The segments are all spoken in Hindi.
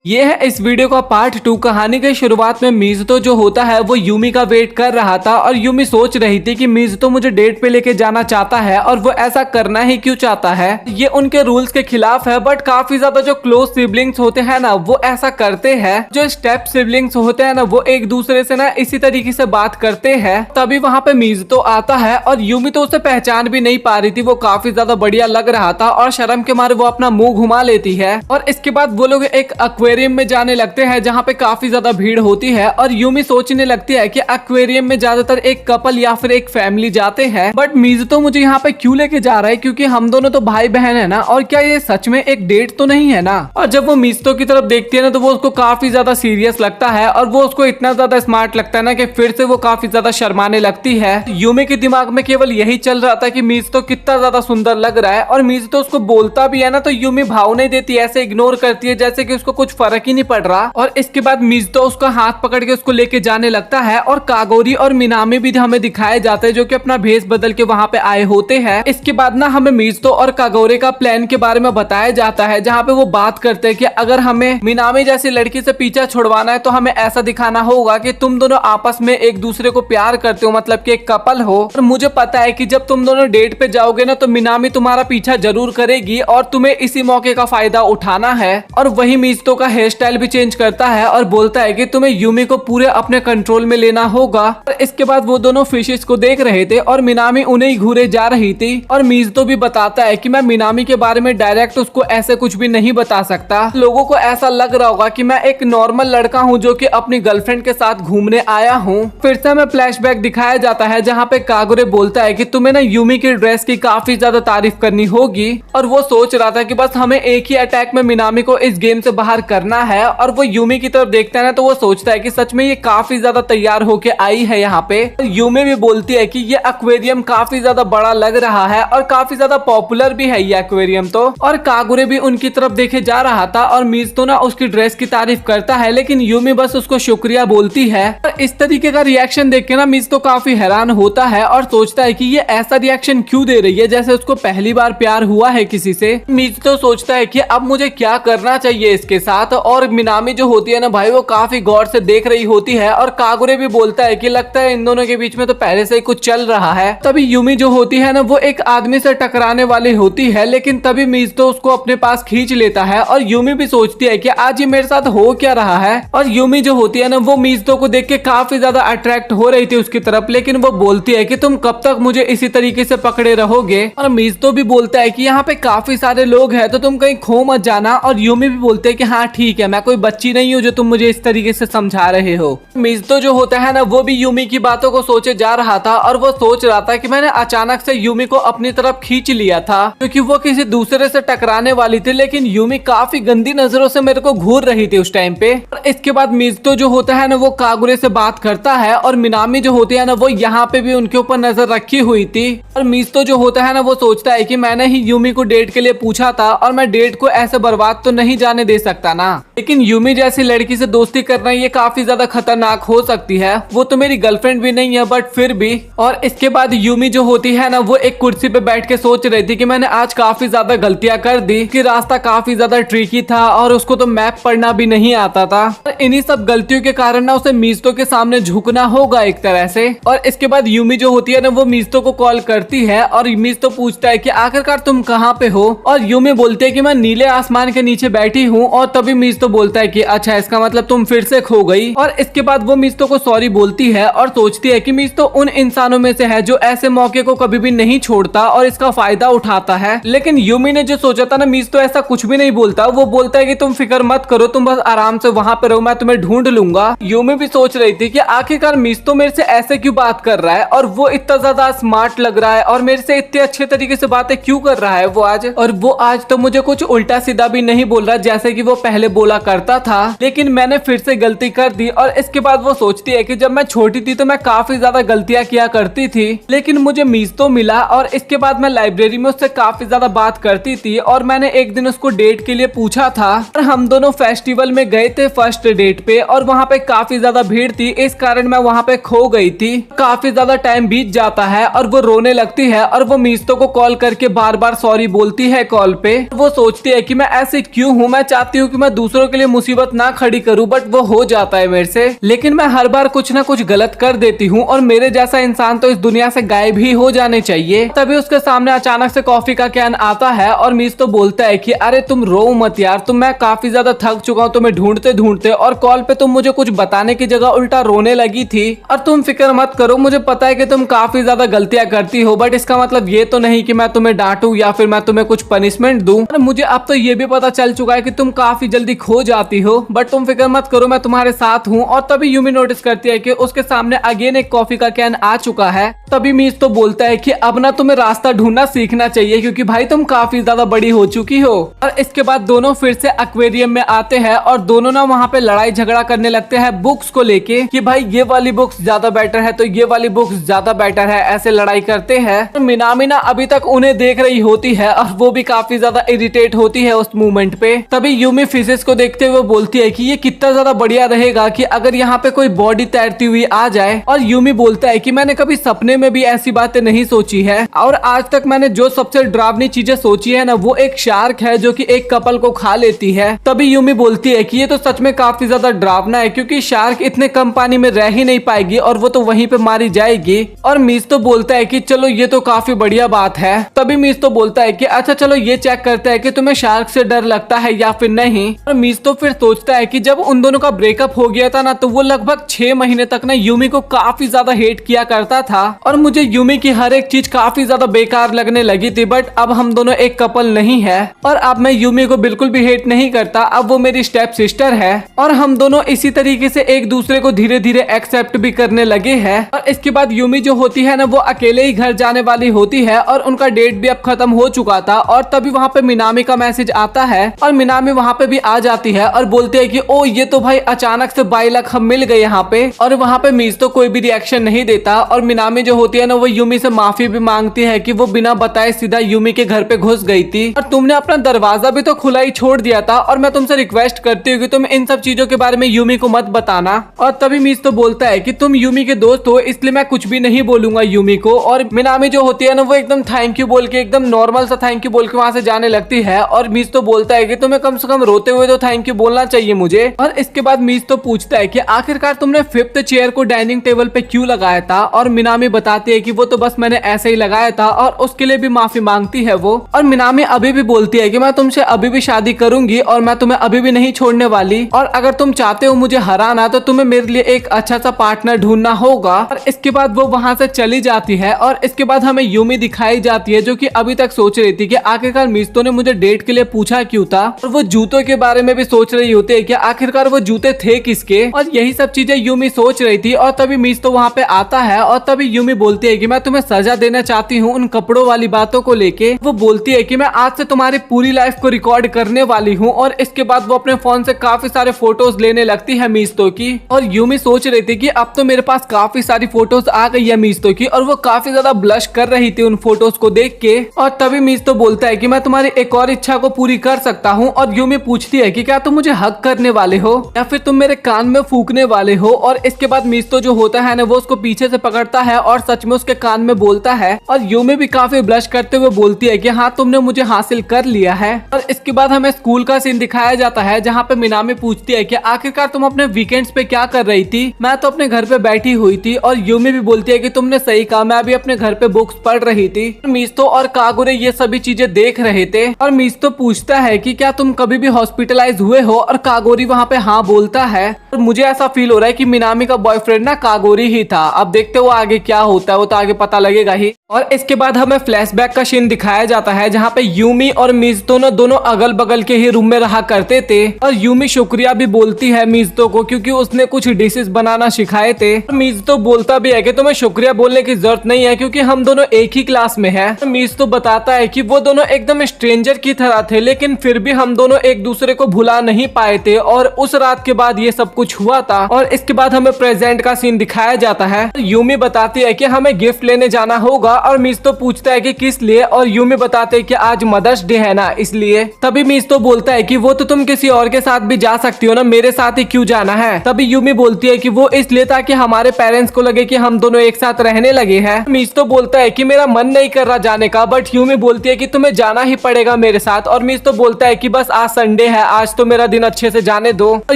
ये है इस वीडियो का पार्ट 2। कहानी के शुरुआत में मिज़ुतो जो होता है वो यूमी का वेट कर रहा था और यूमी सोच रही थी कि मिज़ुतो मुझे डेट पे लेके जाना चाहता है और वो ऐसा करना ही क्यों चाहता है। ये उनके रूल्स के खिलाफ है, बट काफी ज्यादा जो क्लोज सिबलिंग्स होते हैं ना वो ऐसा करते हैं। जो स्टेप सिबलिंग्स होते हैं ना वो एक दूसरे से ना इसी तरीके से बात करते हैं। तभी वहाँ पे मिज़ुतो आता है और यूमी तो उसे पहचान भी नहीं पा रही थी। वो काफी ज्यादा बढ़िया लग रहा था और शर्म के मारे वो अपना मुंह घुमा लेती है और इसके बाद वो लोग एक एक्वेरियम में जाने लगते हैं जहाँ पे काफी ज्यादा भीड़ होती है और यूमी सोचने लगती है कि एक्वेरियम में ज्यादातर एक कपल या फिर एक फैमिली जाते हैं, बट मिज़ुतो मुझे यहाँ पे क्यों लेके जा रहा है क्योंकि हम दोनों तो भाई बहन है ना, और क्या ये सच में एक डेट तो नहीं है ना। और जब वो मिज़ुतो की तरफ देखती है ना तो वो उसको काफी ज्यादा सीरियस लगता है और वो उसको इतना ज्यादा स्मार्ट लगता है ना कि फिर से वो काफी ज्यादा शर्माने लगती है। यूमी के दिमाग में केवल यही चल रहा था कि मिज़ुतो कितना ज्यादा सुंदर लग रहा है और मिज़ुतो उसको बोलता भी है ना तो यूमी भाव नहीं देती, ऐसे इग्नोर करती है जैसे कि उसको कुछ फर्क ही नहीं पड़ रहा। और इसके बाद मिज़ुतो उसका हाथ पकड़ के उसको लेके जाने लगता है और कागोरी और मिनामी भी हमें दिखाए जाते हैं जो कि अपना भेष बदल के वहाँ पे आए होते हैं। इसके बाद ना हमें मिज़ुतो और कागोरी का प्लान के बारे में बताया जाता है जहाँ पे वो बात करते हैं कि अगर हमें मिनामी जैसी लड़की से पीछा छुड़वाना है तो हमें ऐसा दिखाना होगा कि तुम दोनों आपस में एक दूसरे को प्यार करते हो, मतलब कि एक कपल हो। और मुझे पता है कि जब तुम दोनों डेट पे जाओगे ना तो मिनामी तुम्हारा पीछा जरूर करेगी और तुम्हें इसी मौके का फायदा उठाना है। और वही मिज़ुतो का हेयर स्टाइल भी चेंज करता है और बोलता है कि तुम्हें यूमी को पूरे अपने कंट्रोल में लेना होगा। और इसके बाद वो दोनों फिशेस को देख रहे थे और मिनामी उन्हें ही घूरे जा रही थी और मिज़ुतो भी बताता है कि मैं मिनामी के बारे में डायरेक्ट उसको ऐसे कुछ भी नहीं बता सकता। लोगों को ऐसा लग रहा होगा कि मैं एक नॉर्मल लड़का हूँ जो कि अपनी गर्लफ्रेंड के साथ घूमने आया हूँ। फिर से हमें फ्लैशबैक दिखाया जाता है जहाँ पे कागुरे बोलता है कि तुम्हें ना यूमी की ड्रेस की काफी ज्यादा तारीफ करनी होगी और वो सोच रहा था कि बस हमें एक ही अटैक में मिनामी को इस गेम से बाहर करना है। और वो यूमी की तरफ देखता है ना तो वो सोचता है कि सच में ये काफी ज्यादा तैयार होके आई है यहाँ पे। यूमी भी बोलती है कि ये एक्वेरियम काफी ज्यादा बड़ा लग रहा है और काफी ज्यादा पॉपुलर भी है ये एक्वेरियम तो। और कागुरे भी उनकी तरफ देखे जा रहा था और मिज़ुतो ना उसकी ड्रेस की तारीफ करता है लेकिन यूमी बस उसको शुक्रिया बोलती है। और इस तरीके का रिएक्शन देख के ना मिज़ुतो काफी हैरान होता है और सोचता है कि ये ऐसा रिएक्शन क्यों दे रही है जैसे उसको पहली बार प्यार हुआ है किसी से। मिज़ुतो सोचता है कि अब मुझे क्या करना चाहिए इसके साथ। और मिनामी जो होती है ना भाई वो काफी गौर से देख रही होती है और कागुरे भी बोलता है कि लगता है इन दोनों के बीच में तो पहले से ही कुछ चल रहा है। तभी यूमी जो होती है ना वो एक आदमी से टकराने वाली होती है लेकिन तभी मिज़ुतो उसको अपने पास खींच लेता है और यूमी भी सोचती है कि आज ये मेरे साथ हो क्या रहा है। और यूमी जो होती है ना वो मिज़ुतो को देख के काफी ज्यादा अट्रैक्ट हो रही थी उसकी तरफ, लेकिन वो बोलती है कि तुम कब तक मुझे इसी तरीके से पकड़े रहोगे। और मिज़ुतो भी बोलता है कि यहाँ पे काफी सारे लोग हैं तो तुम कहीं खो मत जाना। और यूमी भी बोलते है कि हाँ ठीक है, मैं कोई बच्ची नहीं हूँ जो तुम मुझे इस तरीके से समझा रहे हो। मिज़ुतो जो होता है ना वो भी यूमी की बातों को सोचे जा रहा था और वो सोच रहा था कि मैंने अचानक से यूमी को अपनी तरफ खींच लिया था क्योंकि वो किसी दूसरे से टकराने वाली थी, लेकिन यूमी काफी गंदी नजरों से मेरे को घूर रही थी उस टाइम पे। और इसके बाद मिज़ुतो जो होता है ना वो कागुरे से बात करता है और मिनामी जो होती है ना वो यहाँ पे भी उनके ऊपर नजर रखी हुई थी। और मिज़ुतो जो होता है ना वो सोचता है कि मैंने ही यूमी को डेट के लिए पूछा था और मैं डेट को ऐसे बर्बाद तो नहीं जाने दे सकता ना। लेकिन यूमी जैसी लड़की से दोस्ती करना ये काफी ज्यादा खतरनाक हो सकती है। वो तो मेरी गर्लफ्रेंड भी नहीं है बट फिर भी। और इसके बाद यूमी जो होती है ना वो एक कुर्सी पे बैठ के सोच रही थी कि मैंने आज काफी ज्यादा गलतियां कर दी कि रास्ता काफी ज्यादा ट्रिकी था और उसको तो मैप पढ़ना भी नहीं आता था। इन्हीं सब गलतियों के कारण ना उसे मिज़ुतो के सामने झुकना होगा एक तरह से। और इसके बाद यूमी जो होती है ना वो मिज़ुतो को कॉल करती है और मिज़ुतो पूछता है कि आखिरकार तुम कहाँ पे हो। और यूमी बोलती है कि मैं नीले आसमान के नीचे बैठी हूँ। और तभी मिज़ुतो बोलता है कि अच्छा इसका मतलब तुम फिर से खो गई। और इसके बाद वो मिज़ुतो को सॉरी बोलती है और सोचती है कि मिज़ुतो उन इंसानों में से है जो ऐसे मौके को कभी भी नहीं छोड़ता और इसका फायदा उठाता है। लेकिन यूमी ने जो सोचा था ना मिज़ुतो ऐसा कुछ भी नहीं बोलता। वो बोलता है कि तुम फिक्र मत करो, तुम बस आराम से वहाँ पे रहो, मैं तुम्हें ढूंढ लूंगा। यूमी भी सोच रही थी कि आखिरकार मिज़ुतो मेरे से ऐसे क्यों बात कर रहा है और वो इतना ज्यादा स्मार्ट लग रहा है और मेरे से इतने अच्छे तरीके से बातें क्यों कर रहा है वो आज। और वो आज तो मुझे कुछ उल्टा सीधा भी नहीं बोल रहा जैसे कि वो पहले बोला करता था, लेकिन मैंने फिर से गलती कर दी। और इसके बाद वो सोचती है कि जब मैं छोटी थी तो मैं काफी ज्यादा गलतियां किया करती थी, लेकिन मुझे मीज़तो मिला और इसके बाद मैं लाइब्रेरी में उससे काफी ज्यादा बात करती थी और मैंने एक दिन उसको डेट के लिए पूछा था और हम दोनों फेस्टिवल में गए थे फर्स्ट डेट पे और वहाँ पे काफी ज्यादा भीड़ थी, इस कारण मैं वहाँ पे खो गई थी। काफी ज्यादा टाइम बीत जाता है और वो रोने लगती है और वो मीज़तो को कॉल करके बार बार सॉरी बोलती है कॉल पे। वो सोचती है कि मैं ऐसे क्यों हूँ, मैं चाहती हूँ कि मैं दूसरों के लिए मुसीबत ना खड़ी करूँ, बट वो हो जाता है मेरे से, लेकिन मैं हर बार कुछ ना कुछ गलत कर देती हूँ और मेरे जैसा इंसान तो इस दुनिया से गायब ही हो जाने चाहिए। तभी उसके सामने अचानक से कॉफी का कैन आता है और मीज़तो बोलता है कि अरे तुम रो मत यार, मैं काफी ज्यादा थक चुका हूँ तुम्हें ढूंढते ढूंढते, और कॉल पे तुम मुझे कुछ बताने की जगह उल्टा रोने लगी थी। और तुम फिक्र मत करो, मुझे पता है कि तुम काफी ज्यादा गलतियां करती हो, बट इसका मतलब ये तो नहीं कि मैं तुम्हें डांटू या फिर मैं तुम्हें कुछ पनिशमेंट दूं। और मुझे अब तो ये भी पता चल चुका है कि तुम काफी जल्दी खो जाती हो, बट तुम फिक्र मत करो, मैं तुम्हारे साथ हूँ। और तभी यूमी नोटिस करती है कि उसके सामने अगेन एक कॉफी का कैन आ चुका है। तभी मीज़तो बोलता है कि अब ना तुम्हें रास्ता ढूंढना सीखना चाहिए, क्योंकि भाई तुम काफी ज्यादा बड़ी हो चुकी हो। और इसके बाद दोनों फिर से एक्वेरियम में आते हैं और दोनों ना वहाँ पे लड़ाई झगड़ा करने लगते हैं बुक्स को लेके कि भाई ये वाली बुक्स ज्यादा बेटर है तो ये वाली बुक्स ज्यादा बेटर है, ऐसे लड़ाई करते हैं। तो मिनामी ना अभी तक उन्हें देख रही होती है और वो भी काफी ज्यादा इरिटेट होती है उस मूवमेंट पे। तभी यूमी फिशिस को देखते हुए बोलती है कि ये कितना ज्यादा बढ़िया रहेगा कि अगर यहाँ पे कोई बॉडी तैरती हुई आ जाए। और यूमी बोलता है कि मैंने कभी सपने में भी ऐसी बातें नहीं सोची है, और आज तक मैंने जो सबसे डरावनी चीजें सोची है ना, वो एक शार्क है जो कि एक कपल को खा लेती है। तभी यूमी बोलती है कि ये तो सच में काफी ज्यादा डरावना है, क्योंकि शार्क इतने कम पानी में रह ही नहीं पाएगी और वो तो वहीं पे मारी जाएगी। और मीज़तो बोलता है कि चलो ये तो काफी बढ़िया बात है। तभी मीज़तो बोलता है कि अच्छा चलो ये चेक करते हैं कि तुम्हें शार्क से डर लगता है या फिर नहीं। और मीज़तो फिर सोचता है कि जब उन दोनों का ब्रेकअप हो गया था ना, तो वो लगभग 6 महीने तक ना यूमी को काफी ज्यादा हेट किया करता था और मुझे यूमी की हर एक चीज काफी ज्यादा बेकार लगने लगी थी। बट अब हम दोनों एक कपल नहीं है और अब मैं यूमी को बिल्कुल भी हेट नहीं करता, अब वो मेरी स्टेप सिस्टर है और हम दोनों इसी तरीके से एक दूसरे को धीरे धीरे एक्सेप्ट भी करने लगे हैं। और इसके बाद यूमी जो होती है ना, वो अकेले ही घर जाने वाली होती है और उनका डेट भी अब खत्म हो चुका था। और तभी वहाँ पे मिनामी का मैसेज आता है और मिनामी वहाँ पे भी आ जाती है और बोलती है कि ओ ये तो भाई अचानक से 22 लाख हम मिल गए यहाँ पे। और वहाँ पे मीज़तो कोई भी रिएक्शन नहीं देता और मिनामी जो होती है ना, वो यूमी से माफी भी मांगती है कि वो बिना बताए सीधा यूमी के घर पे घुस गई थी और तुमने अपना दरवाजा भी तो खुला ही छोड़ दिया था, और मैं तुमसे रिक्वेस्ट करती हूँ कि तुम इन सब चीजों के बारे में यूमी को मत बताना। और तभी मीज़तो बोलता है कि तुम यूमी के दोस्त हो, इसलिए मैं कुछ भी नहीं बोलूंगा यूमी को। और मिनामी जो होती है ना, वो एकदम थैंक यू बोल के, एकदम नॉर्मल सा थैंक यू बोल के वहां से जाने लगती है। और मीज़तो बोलता है कि तुम्हें कम से कम रोते हुए तो थैंक यू बोलना चाहिए मुझे। और इसके बाद मीज़तो पूछता है कि आखिरकार तुमने 5th चेयर को डाइनिंग टेबल पे क्यों लगाया था। और मिनामी बताती है कि वो तो बस मैंने ऐसे ही लगाया था और उसके लिए भी माफी मांगती है वो। और मिनामी अभी भी बोलती है कि मैं तुमसे अभी भी शादी करूंगी और मैं तुम्हें अभी भी नहीं छोड़ने वाली, और अगर तुम चाहते हो मुझे हराना तो तुम्हें मेरे लिए एक अच्छा सा पार्टनर ढूंढना होगा। और इसके बाद वो वहां से चली जाती है और इसके बाद हमें यूमी दिखाई जाती है जो कि अभी तक सोच रही थी कि आखिरकार मीज़तो ने मुझे डेट के लिए पूछा क्यों था, और वो जूतों के बारे में भी सोच रही होती है कि आखिरकार वो जूते थे किसके, और यही सब चीजें यूमी सोच रही थी। और तभी मीज़तो वहाँ पे आता है और तभी यूमी बोलती है कि मैं तुम्हें सजा देना चाहती हूँ उन कपड़ों वाली बातों को लेके। वो बोलती है कि मैं आज से तुम्हारी पूरी लाइफ को रिकॉर्ड करने वाली हूँ। और इसके बाद वो अपने फोन से काफी सारे फोटोज लेने लगती है मीज़तो की। और यूमी सोच रही थी कि अब तो मेरे पास काफी सारी फोटोज आ गई है मीज़तो की, और वो काफी ज्यादा ब्लश कर रही थी उन फोटोज को देख के। और तभी मीज़तो बोलता है कि मैं तुम्हारी एक और इच्छा को पूरी कर सकता हूँ। और यूमी पूछती है कि क्या तुम मुझे हक करने वाले हो या फिर तुम मेरे कान में फूकने वाले हो। और इसके बाद मीज़तो जो होता है ना, वो उसको पीछे से पकड़ता है और सच में उसके कान में बोलता है। और यूमी भी काफी ब्लश करते हुए बोलती है कि हाँ तुमने मुझे हासिल कर लिया है। और इसके बाद हमें स्कूल का सीन दिखाया जाता है जहाँ पे मिनामी पूछती है कि आखिरकार तुम अपने वीकेंड्स पे क्या कर रही थी। मैं तो अपने घर पे बैठी हुई थी। और यूमी भी बोलती है कि तुमने सही कहा, मैं भी अपने घर पे बुक्स पढ़ रही थी। मीज़तो और कागुरे ये सभी चीजें देख रहे थे। और मीज़तो पूछता है कि क्या तुम कभी भी हॉस्पिटलाइज हुए हो, और कागोरी वहाँ पे हाँ बोलता है। और मुझे ऐसा फील हो रहा है कि मिनामी का बॉयफ्रेंड ना कागोरी ही था। अब देखते हो आगे क्या होता है, वो तो आगे पता लगेगा ही। और इसके बाद हमें फ्लैशबैक का सीन दिखाया जाता है जहाँ पे यूमी और मीज़तो दोनों अगल बगल के ही रूम में रहा करते थे। और यूमी शुक्रिया भी बोलती है मीज़तो को क्योंकि उसने कुछ डिशेस बनाना सिखाए थे। मीज़तो बोलता भी है कि तुम्हें शुक्रिया बोलने की जरूरत नहीं है क्योंकि हम दोनों एक ही क्लास में हैं। मीज़तो बताता है कि वो दोनों एकदम स्ट्रेंजर की तरह थे, लेकिन फिर भी हम दोनों एक दूसरे को भुला नहीं पाए थे और उस रात के बाद ये सब कुछ हुआ था। और इसके बाद हमें प्रेजेंट का सीन दिखाया जाता है। यूमी बताती है कि हमें गिफ्ट लेने जाना होगा और मिज़ुतो पूछता है कि किस लिए, और यूमी बताते है कि आज मदर्स डे है ना इसलिए। तभी मिज़ुतो बोलता है कि वो तो तुम किसी और के साथ भी जा सकती हो ना, मेरे साथ ही क्यों जाना है। तभी यूमी बोलती है कि वो इसलिए ताकि हमारे पेरेंट्स को लगे कि हम दोनों एक साथ रहने लगे हैं। मिज़ुतो बोलता है कि मेरा मन नहीं कर रहा जाने का, बट यूमी बोलती है कि तुम्हें जाना ही पड़ेगा मेरे साथ। और मिज़ुतो बोलता है कि बस आज संडे है, आज तो मेरा दिन अच्छे से जाने दो। और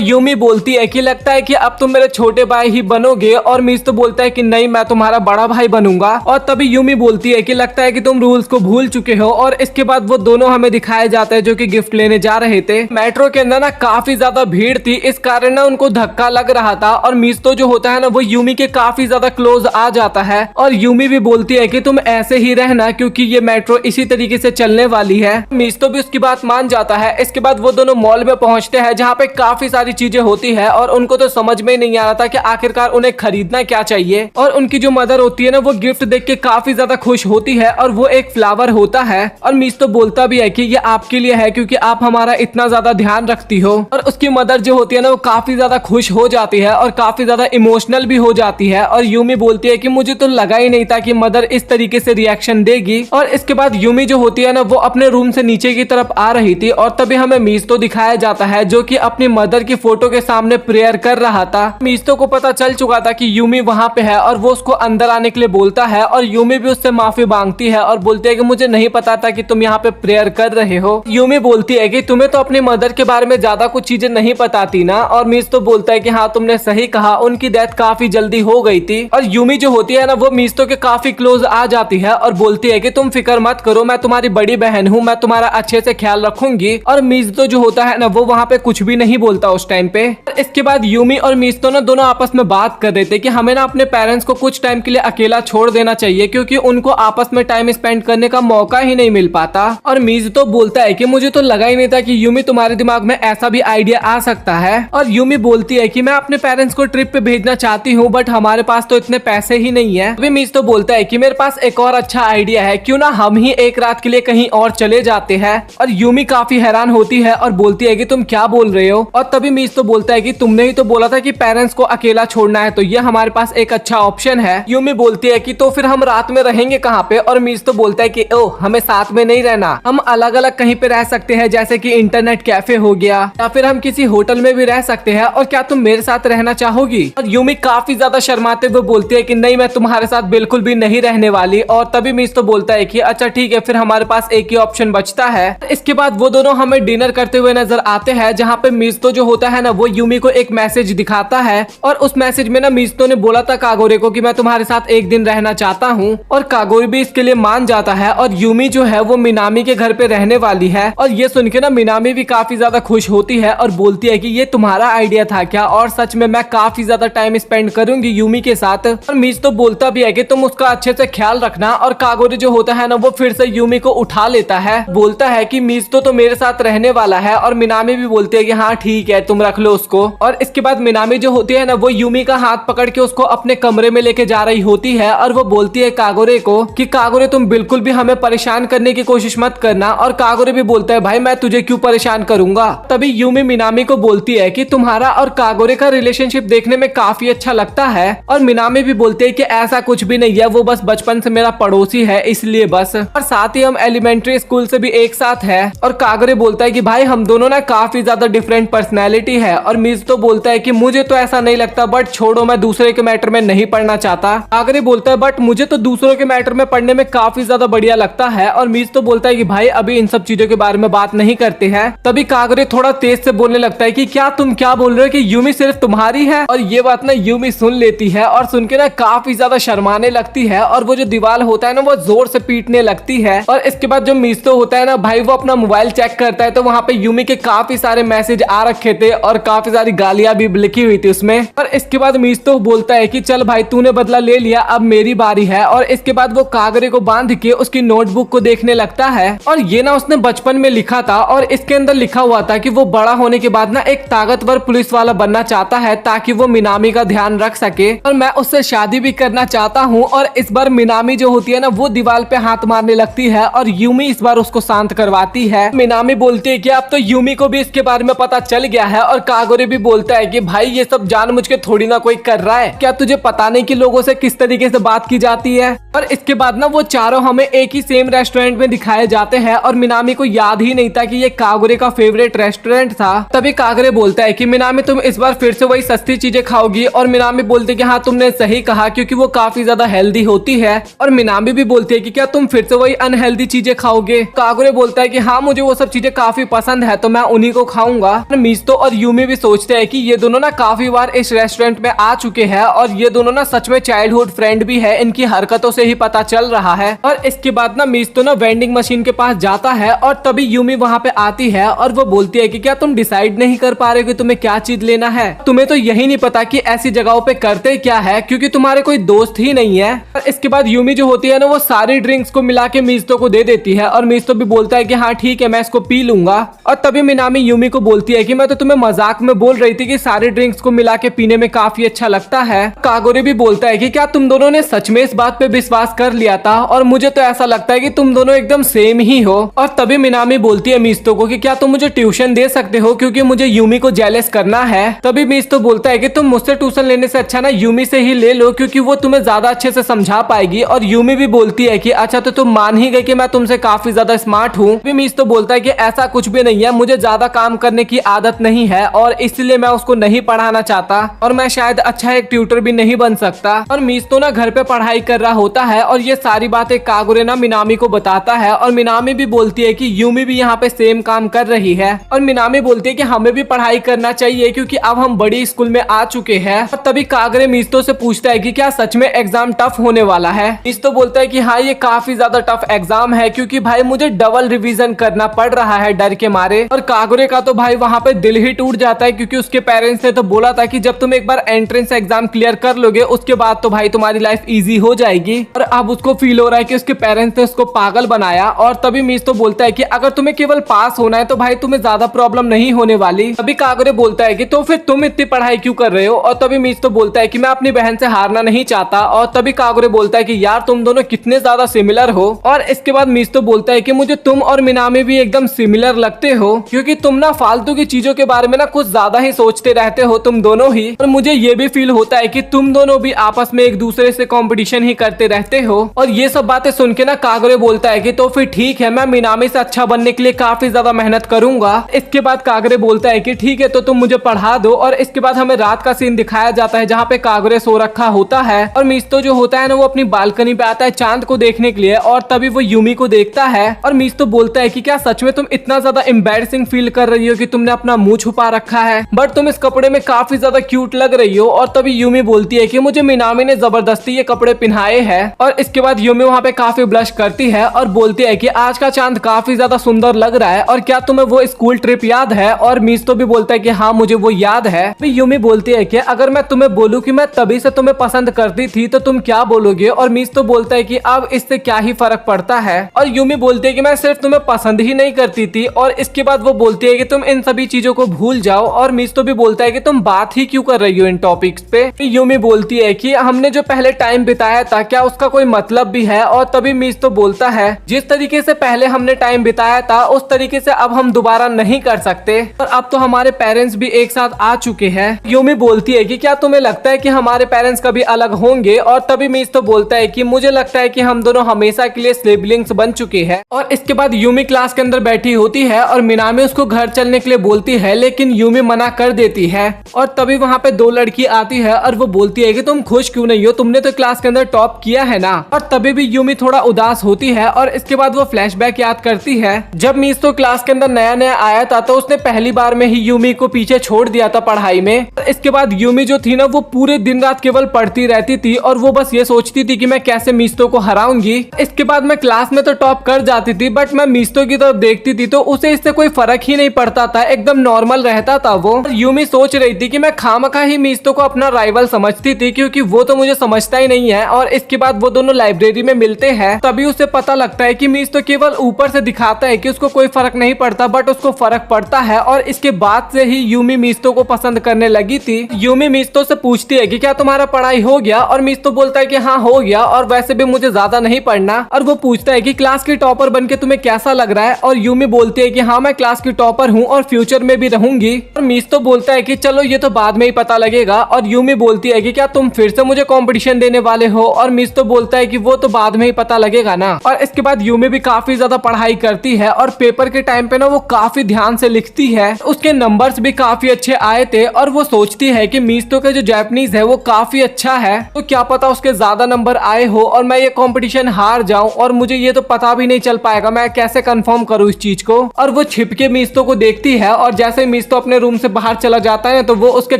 यूमी बोलती है कि लगता है कि अब तुम मेरे छोटे भाई ही बनोगे, और मिज़ुतो बोलता है कि नहीं, मैं तुम्हारा बड़ा भाई बनूंगा। और तभी यूमी बोलती है कि लगता है कि तुम रूल्स को भूल चुके हो। और इसके बाद वो दोनों हमें दिखाए जाते हैं जो कि गिफ्ट लेने जा रहे थे। मेट्रो के अंदर ना काफी ज्यादा भीड़ थी, इस कारण ना उनको धक्का लग रहा था। और मिज़ुतो जो होता है ना वो यूमी के काफी ज्यादा क्लोज आ जाता है। और यूमी भी बोलती है कि तुम ऐसे ही रहना, क्योंकि ये मेट्रो इसी तरीके से चलने वाली है। मिज़ुतो भी उसकी बात मान जाता है। इसके बाद वो दोनों मॉल में पहुंचते हैं जहाँ पे काफी सारी चीजें होती है, और उनको तो समझ में नहीं आ रहा था कि आखिरकार उन्हें खरीदना क्या चाहिए। और उनकी जो मदर होती है ना वो गिफ्ट देख के काफी ज्यादा खुश होती है, और वो एक फ्लावर होता है। और मिज़ुतो बोलता भी है कि ये आपके लिए है, क्योंकि आप हमारा इतना ज्यादा ध्यान रखती हो। और उसकी मदर जो होती है ना वो काफी ज्यादा खुश हो जाती है और काफी ज्यादा इमोशनल भी हो जाती है। और यूमी बोलती है कि मुझे तो लगा ही नहीं था कि मदर इस तरीके से रिएक्शन देगी। और इसके बाद यूमी जो होती है ना वो अपने रूम से नीचे की तरफ आ रही थी, और तभी हमें मिज़ुतो दिखाया जाता है जो कि अपनी मदर की फोटो के सामने प्रेयर कर रहा था। मिज़ुतो को पता चल चुका था कि यूमी वहां पे है, और वो उसको अंदर आने के लिए बोलता है। और यूमी भी उससे माफी मांगती है और बोलती है कि मुझे नहीं पता था कि तुम यहाँ पे प्रेयर कर रहे हो। यूमी बोलती है कि तुम्हें तो अपनी मदर के बारे में ज्यादा कुछ चीजें नहीं पता थी ना। और मिज़ुतो बोलता है कि हाँ, तुमने सही कहा, उनकी डेथ काफी जल्दी हो गई थी। और यूमी जो होती है ना वो मिज़ुतो के काफी क्लोज आ जाती है और बोलती है कि तुम फिक्र मत करो, मैं तुम्हारी बड़ी बहन हूँ, मैं तुम्हारा अच्छे से ख्याल रखूंगी। और मिज़ुतो जो होता है ना वो वहाँ पे कुछ भी नहीं बोलता उस टाइम पे। इसके बाद यूमी और मिज़ुतो ना दोनों आपस में बात कर रहे थे कि हमें ना अपने पेरेंट्स को कुछ टाइम के लिए अकेला छोड़ देना चाहिए, क्योंकि उनको आपस में टाइम स्पेंड करने का मौका ही नहीं मिल पाता। और मिज़ुतो बोलता है कि मुझे तो लगा ही नहीं था कि यूमी तुम्हारे दिमाग में ऐसा भी आइडिया आ सकता है। और यूमी बोलती है कि मैं अपने पेरेंट्स को ट्रिप पे भेजना चाहती हूँ, बट हमारे पास तो इतने पैसे ही नहीं है। अभी मिज़ुतो बोलता है कि मेरे पास एक और अच्छा आइडिया है, क्यों ना हम ही एक रात के लिए कहीं और चले जाते हैं। और यूमी काफी हैरान होती है और बोलती है कि तुम क्या बोल रहे हो। और तभी मिज़ुतो बोलता है कि तुमने ही तो बोला था कि पेरेंट्स को अकेला छोड़ना है, तो ये हमारे पास एक अच्छा ऑप्शन है। यूमी बोलती है कि तो फिर हम रात में रहेंगे कहाँ पे। और मिज़ुतो बोलता है कि ओह, हमें साथ में नहीं रहना, हम अलग अलग कहीं पे रह सकते हैं, जैसे कि इंटरनेट कैफे हो गया, या फिर हम किसी होटल में भी रह सकते हैं। और क्या तुम मेरे साथ रहना चाहोगी। और यूमी काफी ज्यादा शर्माते हुए बोलती है कि नहीं, मैं तुम्हारे साथ बिल्कुल भी नहीं रहने वाली। और तभी मिज़ुतो बोलता है कि अच्छा ठीक है, फिर हमारे पास एक ही ऑप्शन बचता है। इसके बाद वो दोनों हमें डिनर करते हुए नजर आते हैं, जहाँ पे मिज़ुतो जो होता है ना वो यूमी को एक मैसेज दिखाता है। और उस मैसेज में ना मिज़ुतो ने बोला था कागोरे को कि मैं तुम्हारे साथ एक दिन रहना चाहता हूँ, और कागोरे भी इसके लिए मान जाता है। और यूमी जो है वो मिनामी के घर पे रहने वाली है। और ये सुन के ना मिनामी भी काफी ज्यादा खुश होती है और बोलती है कि ये तुम्हारा आइडिया था क्या, और सच में मैं काफी ज्यादा टाइम स्पेंड करूंगी यूमी के साथ। और मिज़ुतो बोलता भी है कि तुम उसका अच्छे से ख्याल रखना। और कागोरे जो होता है ना वो फिर से यूमी को उठा लेता है, बोलता है कि मिज़ुतो तो मेरे साथ रहने वाला है। और मिनामी भी बोलती है कि हाँ ठीक है, तुम रख लो उसको। और इसके बाद मिनामी जो होती है ना वो यूमी का हाथ पकड़ के उसको अपने कमरे में लेके जा रही होती है, और वो बोलती है कागोरे को कि कागोरे तुम बिल्कुल भी हमें परेशान करने की कोशिश मत करना। और कागोरे भी बोलता है भाई मैं तुझे क्यों परेशान करूंगा। तभी यूमी मिनामी को बोलती है कि तुम्हारा और कागोरे का रिलेशनशिप देखने में काफी अच्छा लगता है। और मिनामी भी बोलते है कि ऐसा कुछ भी नहीं है, वो बस बचपन से मेरा पड़ोसी है इसलिए बस, और साथ ही हम एलिमेंट्री स्कूल से भी एक साथ है। और कागोरे बोलता है कि भाई हम दोनों ना काफी ज्यादा डिफरेंट पर्सनैलिटी है। और मिज़ुतो बोलता है कि मुझे तो ऐसा नहीं लगता, बट छोड़ो, मैं दूसरे के मैटर में नहीं पढ़ना चाहता। कागोरे बोलता है बट मुझे तो दूसरों के मैटर में पढ़ने में काफी ज्यादा बढ़िया लगता है। और मिज़ुतो बोलता है कि भाई अभी इन सब चीजों के बारे में बात नहीं करते हैं। तभी कागोरे थोड़ा तेज से बोलने लगता है कि क्या तुम क्या बोल रहे हो कि यूमी सिर्फ तुम्हारी है। और ये बात ना यूमी सुन लेती है और सुन के ना काफी ज्यादा शर्माने लगती है, और वो जो दीवार होता है ना वो जोर से पीटने लगती है। और इसके बाद जो मिज़ुतो होता है ना भाई वो अपना मोबाइल चेक करता है, तो वहाँ पे यूमी के काफी सारे मैसेज आ रखे थे और काफी सारी गालियां भी लिखी हुई थी उसमें। और इसके बाद मिज़ुतो बोलता है कि चल भाई तूने बदला ले लिया, अब मेरी बारी है। और इसके बाद वो कागरे को बांध के उसकी नोटबुक को देखने लगता है, और ये ना उसने बचपन में लिखा था, और इसके अंदर लिखा हुआ था कि वो बड़ा होने के बाद ना एक ताकतवर पुलिस वाला बनना चाहता है ताकि वो मिनामी का ध्यान रख सके, और मैं उससे शादी भी करना चाहता हूँ। और इस बार मिनामी जो होती है ना वो दीवार पे हाथ मारने लगती है, और यूमी इस बार उसको शांत करवाती है। मिनामी बोलती है कि अब तो यूमी को भी इसके बारे में पता चल गया है। और कागोरे भी बोलता है कि भाई ये सब जानबूझ के थोड़ी ना कोई वही कर रहा है? क्या तुझे पता नहीं कि लोगों से किस तरीके से बात की जाती है? और इसके बाद ना वो चारों हमें एक ही सेम रेस्टोरेंट में दिखाए जाते हैं और मिनामी को याद ही नहीं था कि ये कागुरे का फेवरेट रेस्टोरेंट था। तभी कागुरे बोलता है कि मिनामी तुम इस बार फिर से वही सस्ती चीजें खाओगी, और मिनामी बोलती है कि हाँ तुमने सही कहा, क्योंकि वो काफी ज्यादा हेल्दी होती है। और मिनामी भी बोलती है कि क्या तुम फिर से वही अनहेल्दी चीजें खाओगे? कागुरे बोलता है कि हाँ मुझे वो सब चीजें काफी पसंद है, तो मैं उन्हीं को खाऊंगा। मिस्तो और यूमी भी सोचते हैं कि ये दोनों ना काफी बार इस रेस्टोरेंट में आ चुके हैं और ये दोनों ना सच में चाइल्डहुड फ्रेंड भी है, इनकी हरकतों से ही पता चल रहा है। और इसके बाद ना मिस्तो ना वेंडिंग मशीन के पास जाता है और तभी यूमी वहाँ पे आती है और वो बोलती है कि क्या तुम डिसाइड नहीं कर पा रहे कि तुम्हें क्या चीज लेना है? तुम्हें तो यही नहीं पता कि ऐसी जगहों पे करते क्या है, क्योंकि तुम्हारे कोई दोस्त ही नहीं है। और इसके बाद यूमी जो होती है ना वो सारी ड्रिंक्स को मिला के मिस्तो को दे देती है और मिस्तो भी बोलता है कि हाँ ठीक है मैं इसको पी लूंगा। और तभी मिनामी यूमी को बोलती है कि मैं तो तुम्हें मजाक में बोल रही थी कि सारी ड्रिंक्स को मिला के पीने में काफी अच्छा लगता है। कागोरे भी बोलता है कि क्या तुम दोनों ने सच में इस बात पे विश्वास कर लिया था, और मुझे तो ऐसा लगता है कि तुम दोनों एकदम सेम ही हो। और तभी मिनामी बोलती है मिस्तो को कि क्या तुम मुझे ट्यूशन दे सकते हो, क्योंकि मुझे यूमी को जेलस करना है। तभी मिस्तो बोलता है कि तुम मुझसे ट्यूशन लेने से अच्छा ना यूमी से ही ले लो, क्योंकि वो तुम्हें ज्यादा अच्छे से समझा पाएगी। और यूमी भी बोलती है कि अच्छा तो तुम मान ही गए कि मैं तुमसे काफी ज्यादा स्मार्ट हूँ। मिस्तो बोलता है कि ऐसा कुछ भी नहीं है, मुझे ज्यादा काम करने की आदत नहीं है और इसलिए मैं उसको नहीं पढ़ाना चाहता, और मैं शायद अच्छा एक ट्यूटर भी नहीं बन सकता। और मिस्तो ना घर पे पढ़ाई कर रहा होता है और ये सारी बातें कागुरे ना मिनामी को बताता है। और मिनामी भी बोलती है कि यूमी भी यहाँ पे सेम काम कर रही है। और मिनामी बोलती है कि हमें भी पढ़ाई करना चाहिए, क्योंकि अब हम बड़ी स्कूल में आ चुके हैं। और तभी कागुरे मिस्तो से पूछता है कि क्या सच में एग्जाम टफ होने वाला है? मिस्तो बोलता है कि हाँ ये काफी ज्यादा टफ एग्जाम है, क्योंकि भाई मुझे डबल रिवीजन करना पड़ रहा है डर के मारे। और कागुरे का तो भाई वहाँ पे दिल ही टूट जाता है, क्योंकि उसके पेरेंट्स ने तो बोला था कि जब तुम एक बार एंट्रेंस एग्जाम क्लियर कर लोगे उसके बाद तो भाई तुम्हारी लाइफ इजी हो जाएगी। और अब उसको फील हो रहा है कि उसके पेरेंट्स ने उसको पागल बनाया। और तभी मिस्तो बोलता है कि अगर तुम्हें केवल पास होना है तो भाई तुम्हें ज्यादा प्रॉब्लम नहीं होने वाली। तभी कागुरे बोलता है कि तो फिर तुम इतनी पढ़ाई क्यों कर रहे हो? और तभी मिस्तो बोलता है कि मैं अपनी बहन से हारना नहीं चाहता। और तभी कागुरे बोलता है कि यार तुम दोनों कितने ज्यादा सिमिलर हो। और इसके बाद मिस्तो बोलता है कि मुझे तुम और मिनामी भी एकदम सिमिलर लगते हो, क्योंकि तुम ना फालतू की चीजों के बारे में ना कुछ ज्यादा ही सोचते रहते हो तुम दोनों ही। और मुझे ये भी फील होता है कि तुम दोनों भी आपस में एक दूसरे से कंपटीशन ही करते रहते हो। और ये सब बातें सुन के ना कागुरे बोलता है कि तो फिर ठीक है, मैं मिनामी से अच्छा बनने के लिए काफी ज्यादा मेहनत करूंगा। इसके बाद कागुरे बोलता है कि ठीक है तो तुम मुझे पढ़ा दो। और इसके बाद हमें रात का सीन दिखाया जाता है जहाँ पे कागुरे सो रखा होता है और मिस्तो जो होता है ना वो अपनी बालकनी पे आता है चांद को देखने के लिए। और तभी वो यूमी को देखता है और मिस्तो बोलता है कि क्या सच में तुम इतना ज्यादा एम्बैरेसिंग फील कर रही हो कि तुमने अपना मुंह छुपा रखा है, बट तुम इस कपड़े में काफी ज्यादा क्यूट लग रही हो। और तभी यूमी बोलती है कि मुझे मिनामी ने जबरदस्ती ये कपड़े पहनाए हैं। और इसके बाद यूमी वहाँ पे काफी ब्लश करती है और बोलती है कि आज का चांद काफी ज्यादा सुंदर लग रहा है, और क्या तुम्हें वो स्कूल ट्रिप याद है? और मिस्तो भी बोलता है कि हाँ मुझे वो याद है। यूमी बोलती है कि अगर मैं तुम्हें बोलूं कि मैं तभी से तुम्हें पसंद करती थी तो तुम क्या बोलोगे? और मिस्तो बोलता है कि अब इससे क्या ही फर्क पड़ता है। और यूमी बोलती है कि मैं सिर्फ तुम्हें पसंद ही नहीं करती थी। और इसके बाद वो बोलती है कि तुम इन सभी चीजों को भूल जाओ। और मिस्तो भी बोलता है कि तुम बात ही क्यों कर रही हो इन टॉपिक्स पे? यूमी बोलती है कि हमने जो पहले टाइम बिताया था क्या उसका कोई मतलब भी है? और तभी मिस्तो बोलता है जिस तरीके से पहले हमने टाइम बिताया था उस तरीके से अब हम दोबारा नहीं कर सकते, और अब तो हमारे पेरेंट्स भी एक साथ आ चुके हैं। यूमी बोलती है कि क्या तुम्हें लगता है कि हमारे पेरेंट्स कभी अलग होंगे? और तभी मिस्तो बोलता है कि मुझे लगता है कि हम दोनों हमेशा के लिए सिबलिंग्स बन चुके हैं। और इसके बाद यूमी क्लास के अंदर बैठी होती है और मिनामी उसको घर चलने के लिए बोलती है, लेकिन यूमी मना कर देती है। और तभी वहाँ पे दो लड़की आती है और वो बोलती है कि तुम खुश क्यों नहीं हो, तुमने तो क्लास के अंदर टॉप किया है ना। और तभी भी यूमी थोड़ा उदास होती है और इसके बाद वो फ्लैशबैक याद करती है जब मिस्तो क्लास के अंदर नया नया आया था तो उसने पहली बार में ही यूमी को पीछे छोड़ दिया था पढ़ाई में। इसके बाद यूमी जो थी ना वो पूरे दिन रात केवल पढ़ती रहती थी और वो बस ये सोचती थी कि मैं कैसे मिस्तो को हराऊंगी। इसके बाद मैं क्लास में तो टॉप कर जाती थी, बट मैं मिस्तो की तरफ देखती थी तो उसे इससे कोई फर्क ही नहीं पड़ता था, एकदम नॉर्मल रहता था वो। यूमी सोच रही थी कि मैं खामखा ही मिस्तो को अपना राइवल समझती थी, क्योंकि वो तो मुझे समझता ही नहीं है। और इसके बाद वो दोनों लाइब्रेरी में मिलते हैं, तभी उसे पता लगता है कि मिस्तो केवल ऊपर से दिखाता है कि उसको कोई फर्क नहीं पड़ता, बट उसको फर्क पड़ता है। और इसके बाद से ही यूमी मिस्तो को पसंद करने लगी थी। यूमी मिस्तो से पूछती है कि क्या तुम्हारा पढ़ाई हो गया? और मिस्तो बोलता है कि हाँ हो गया, और वैसे भी मुझे ज्यादा नहीं पढ़ना। और वो पूछता है कि क्लास की टॉपर बनके तुम्हें कैसा लग रहा है? और यूमी बोलती है कि हाँ मैं क्लास की टॉपर हूँ और फ्यूचर में भी रहूंगी। और मिस्तो बोलता है कि चलो ये तो बाद में ही पता लगेगा, और यूमी बोलती है कि क्या तुम फिर से मुझे कंपटीशन देने वाले हो, और मिज़ुतो बोलता है कि वो तो बाद में ही पता लगेगा ना। और इसके बाद यूमी भी काफी ज्यादा पढ़ाई करती है और पेपर के टाइम पे ना वो काफी ध्यान से लिखती है। उसके नंबर्स भी काफी अच्छे आए थे और वो सोचती है कि मिज़ुतो का जो जापानीज है वो काफी अच्छा है, तो क्या पता उसके ज्यादा नंबर आए हो और मैं ये कंपटीशन हार जाऊं और मुझे ये तो पता भी नहीं चल पाएगा, मैं कैसे कंफर्म करूं इस चीज को। और वो छिप के मिज़ुतो को देखती है और जैसे मिज़ुतो अपने रूम से बाहर चला जाता है तो वो उसके